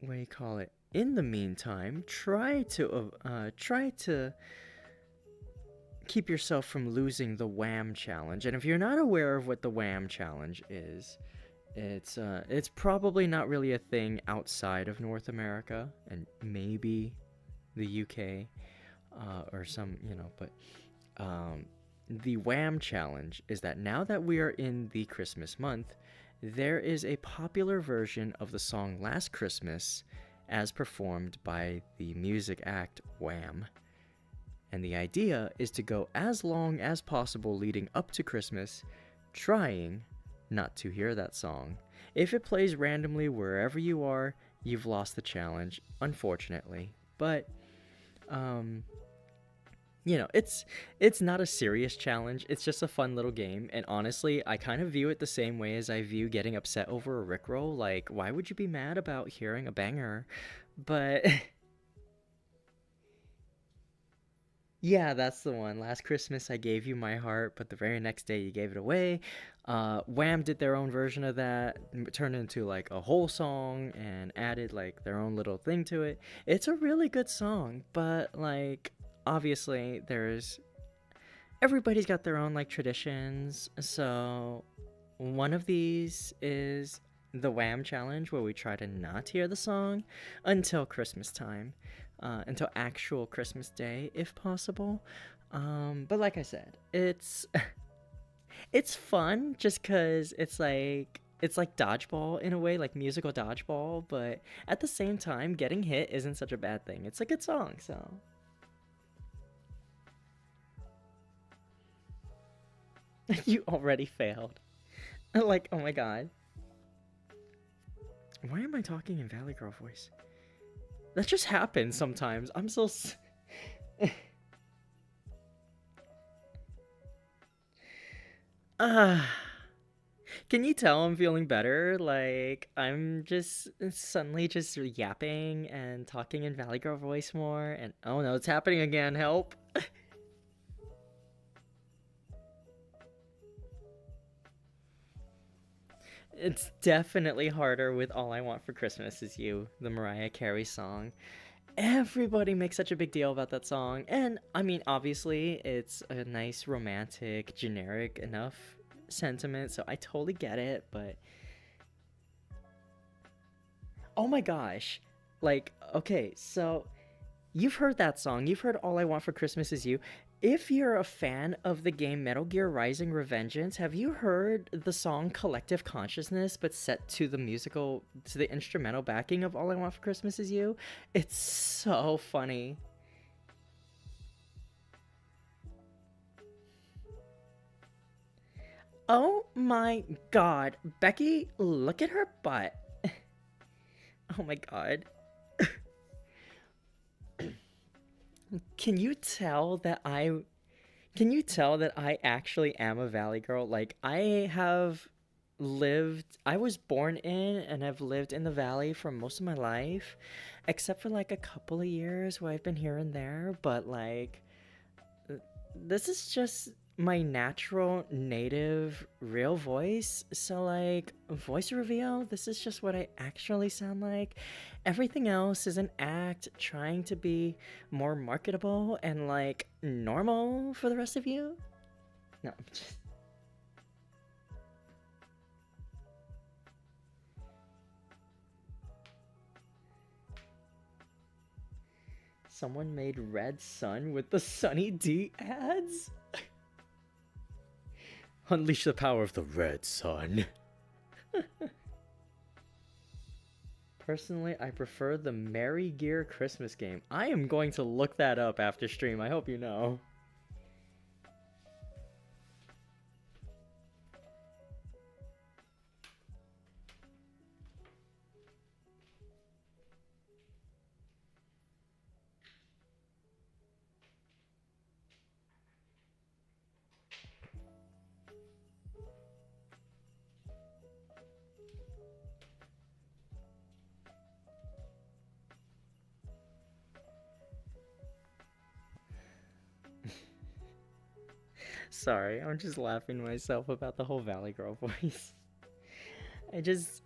what do you call it? In the meantime, try to keep yourself from losing the Wham challenge. And if you're not aware of what the Wham challenge is, it's probably not really a thing outside of North America and maybe the UK or some, but the Wham challenge is that now that we are in the Christmas month, there is a popular version of the song Last Christmas as performed by the music act Wham. And the idea is to go as long as possible leading up to Christmas, trying not to hear that song. If it plays randomly wherever you are, you've lost the challenge, unfortunately. But, it's not a serious challenge. It's just a fun little game. And honestly, I kind of view it the same way as I view getting upset over a Rickroll. Like, why would you be mad about hearing a banger? But yeah, that's the one. Last Christmas I gave you my heart, but the very next day you gave it away. Wham did their own version of that, turned it into like a whole song and added like their own little thing to it. It's a really good song, but like obviously everybody's got their own like traditions. So one of these is the Wham challenge, where we try to not hear the song until Christmas time, until actual Christmas Day if possible. But like I said, it's it's fun just because it's like dodgeball in a way, like musical dodgeball, but at the same time getting hit isn't such a bad thing. It's a good song. So you already failed. Like, oh my god. Why am I talking in Valley Girl voice? That just happens sometimes. I'm so... Can you tell I'm feeling better? Like, I'm just suddenly just yapping and talking in Valley Girl voice more, and oh no, it's happening again, help! It's definitely harder with All I Want for Christmas Is You, the Mariah Carey song. Everybody makes such a big deal about that song. And I mean, obviously, it's a nice, romantic, generic enough sentiment, so I totally get it, but oh my gosh. Like, okay, so you've heard that song. You've heard All I Want for Christmas Is You. If you're a fan of the game Metal Gear Rising Revengeance, have you heard the song Collective Consciousness but set to the musical, to the instrumental backing of All I Want for Christmas Is You? It's so funny. Oh my god. Becky, look at her butt. Oh my god. Can you tell that I actually am a valley girl? Like I was born in and have lived in the valley for most of my life, except for like a couple of years where I've been here and there, but like this is just my natural native real voice. So like voice reveal, this is just what I actually sound like. Everything else is an act trying to be more marketable and like normal for the rest of you. No, just someone made Red Sun with the Sunny D ads. Unleash the power of the Red Sun. Personally, I prefer the Merry Gear Christmas game. I am going to look that up after stream. I hope you know. Sorry, I'm just laughing to myself about the whole Valley Girl voice. I just,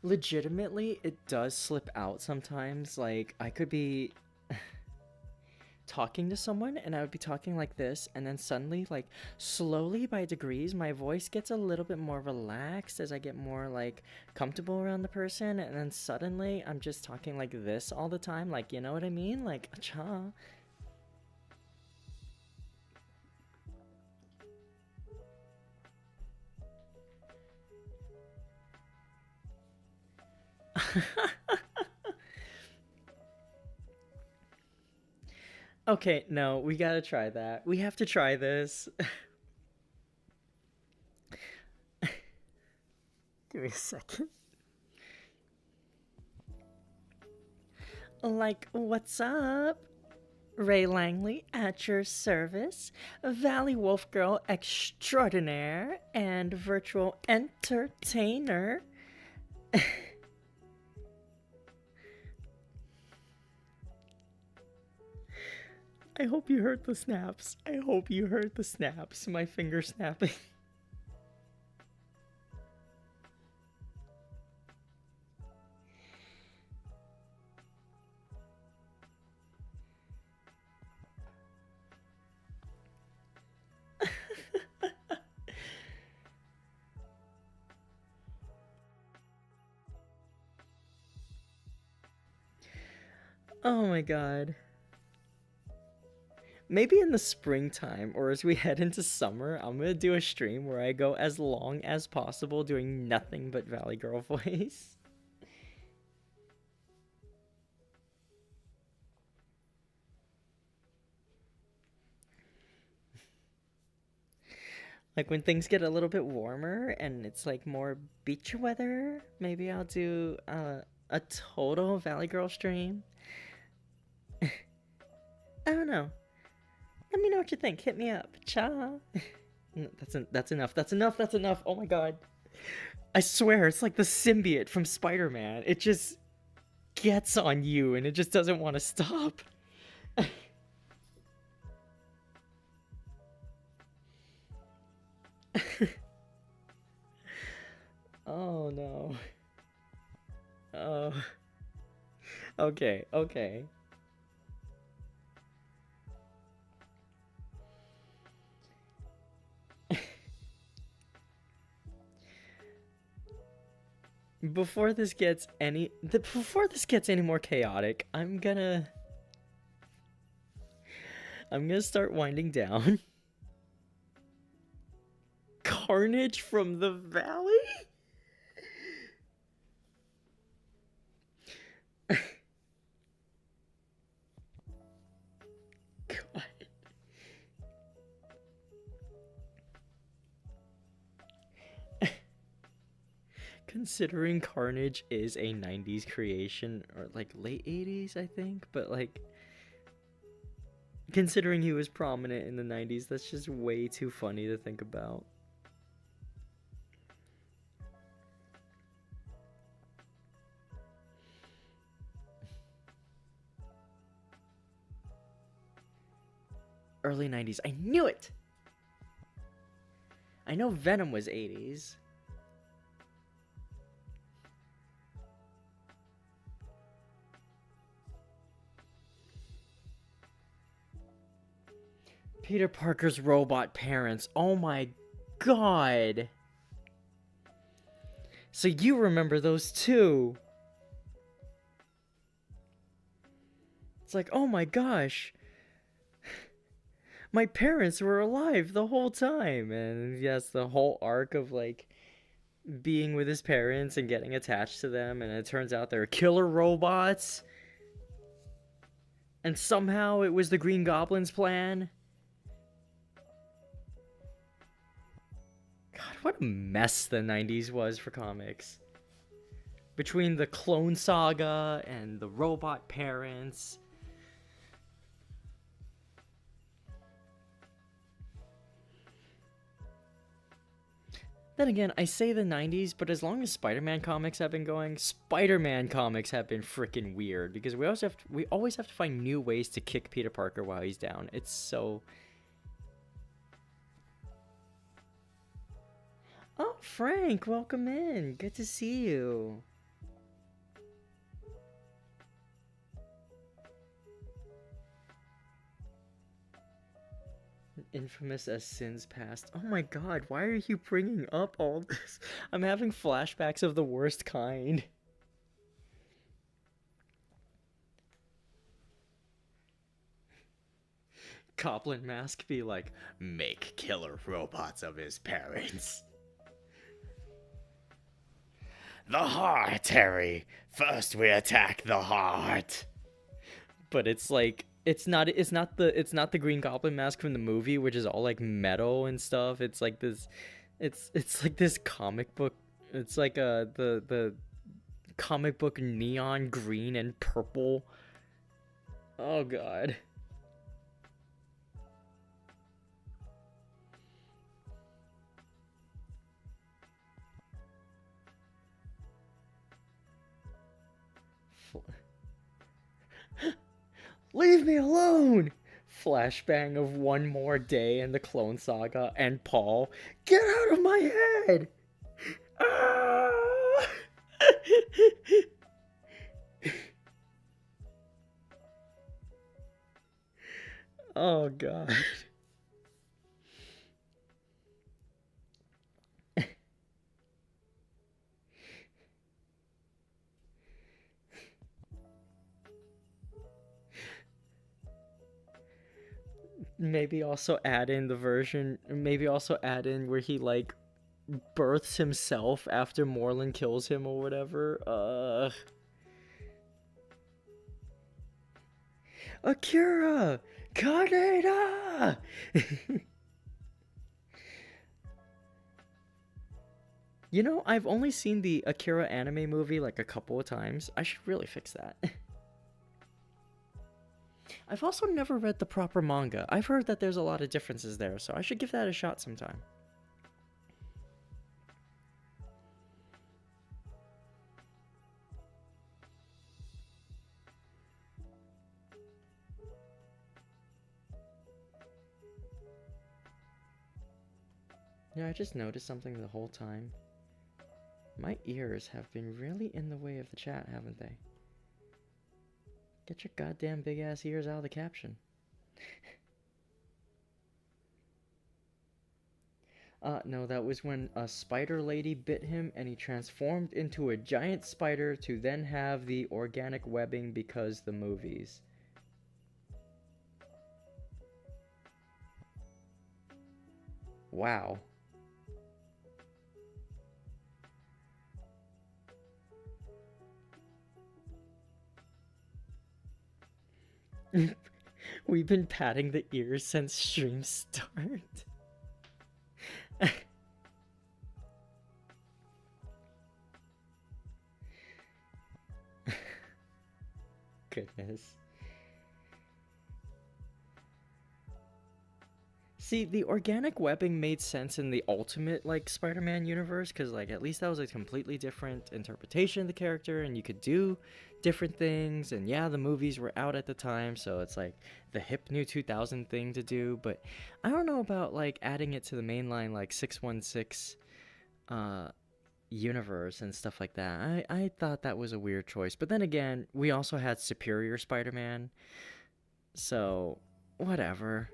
legitimately, it does slip out sometimes. Like, I could be talking to someone and I would be talking like this, and then suddenly, like, slowly by degrees, my voice gets a little bit more relaxed as I get more, like, comfortable around the person, and then suddenly I'm just talking like this all the time. Like, you know what I mean? Like, cha. Okay, no, we gotta try that. We have to try this. Give me a second. Like, what's up? Ray Langley at your service, Valley Wolf Girl extraordinaire and virtual entertainer. I hope you heard the snaps. I hope you heard the snaps. My finger snapping. Oh my god. Maybe in the springtime or as we head into summer, I'm gonna do a stream where I go as long as possible doing nothing but Valley Girl voice. Like when things get a little bit warmer and it's like more beach weather, maybe I'll do a total Valley Girl stream. I don't know. Let me know what you think. Hit me up. Cha. That's enough. That's enough. That's enough. Oh my god. I swear, it's like the symbiote from Spider-Man. It just gets on you and it just doesn't want to stop. Oh no. Oh. Okay, okay. Before this gets any more chaotic, I'm gonna start winding down. Carnage from the Valley? God. Considering Carnage is a 90s creation, or like late 80s, I think, but like, considering he was prominent in the 90s, that's just way too funny to think about. Early 90s. I knew it! I know Venom was 80s. Peter Parker's robot parents. Oh my god. So you remember those too. It's like, oh my gosh. My parents were alive the whole time. And yes, the whole arc of like being with his parents and getting attached to them, and it turns out they're killer robots. And somehow it was the Green Goblin's plan. God, what a mess the 90s was for comics. Between the Clone Saga and the robot parents. Then again, I say the 90s, but as long as Spider-Man comics have been going, Spider-Man comics have been freaking weird because we always have to find new ways to kick Peter Parker while he's down. It's so. Oh, Frank, welcome in. Good to see you. Infamous as sins past. Oh my god, why are you bringing up all this? I'm having flashbacks of the worst kind. Goblin Mask be like, make killer robots of his parents. The heart, Harry. First we attack the heart. But it's like it's not the Green Goblin mask from the movie, which is all like metal and stuff. It's like this it's like this comic book. It's like the comic book neon green and purple. Oh god. Leave me alone! Flashbang of one more day in the Clone Saga and Paul. Get out of my head! Ah! Oh god. Maybe also add in where he like births himself after Moreland kills him or whatever. Akira! Kaneda! You know, I've only seen the Akira anime movie like a couple of times. I should really fix that. I've also never read the proper manga. I've heard that there's a lot of differences there, so I should give that a shot sometime. Yeah, I just noticed something the whole time. My ears have been really in the way of the chat, haven't they? Get your goddamn big ass ears out of the caption. No, that was when a spider lady bit him and he transformed into a giant spider to then have the organic webbing because the movies. Wow. We've been patting the ears since stream start. Goodness. See, the organic webbing made sense in the ultimate, like, Spider-Man universe, because, like, at least that was a completely different interpretation of the character, and you could do different things, and yeah, the movies were out at the time, so it's, like, the hip new 2000 thing to do, but I don't know about, like, adding it to the mainline, like, 616, universe and stuff like that. I thought that was a weird choice, but then again, we also had Superior Spider-Man, so, whatever.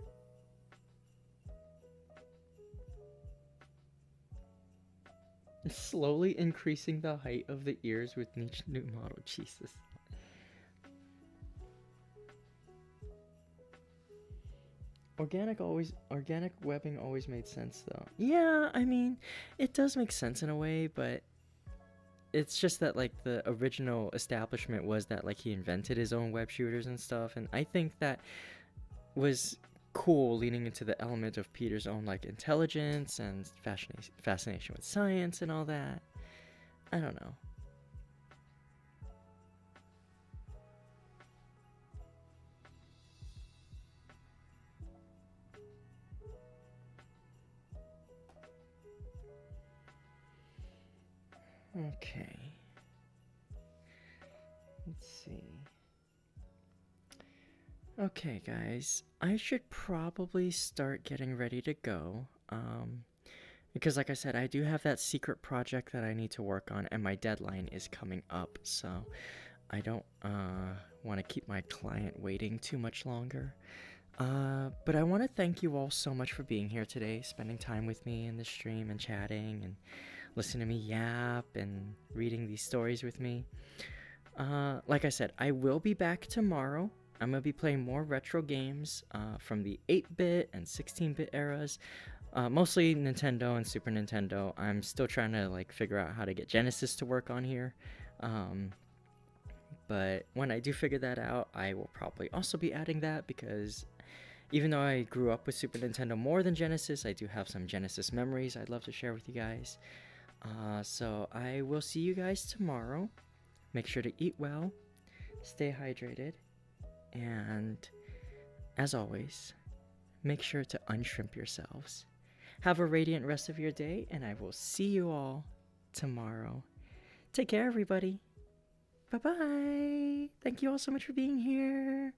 Slowly increasing the height of the ears with each new model. Jesus. Organic webbing always made sense though. Yeah, I mean, it does make sense in a way, but it's just that like the original establishment was that like he invented his own web shooters and stuff, and I think that was cool leaning into the element of Peter's own like intelligence and fascination with science and all that. I don't know. Okay. Let's see. Okay, guys. I should probably start getting ready to go. Because like I said, I do have that secret project that I need to work on, and my deadline is coming up, so I don't want to keep my client waiting too much longer. But I want to thank you all so much for being here today, spending time with me in the stream and chatting and listening to me yap and reading these stories with me. Like I said, I will be back tomorrow. I'm going to be playing more retro games from the 8-bit and 16-bit eras. Mostly Nintendo and Super Nintendo. I'm still trying to like figure out how to get Genesis to work on here. But when I do figure that out, I will probably also be adding that because even though I grew up with Super Nintendo more than Genesis, I do have some Genesis memories I'd love to share with you guys. So I will see you guys tomorrow. Make sure to eat well, stay hydrated, and as always, make sure to unshrimp yourselves. Have a radiant rest of your day, and I will see you all tomorrow. Take care, everybody. Bye-bye. Thank you all so much for being here.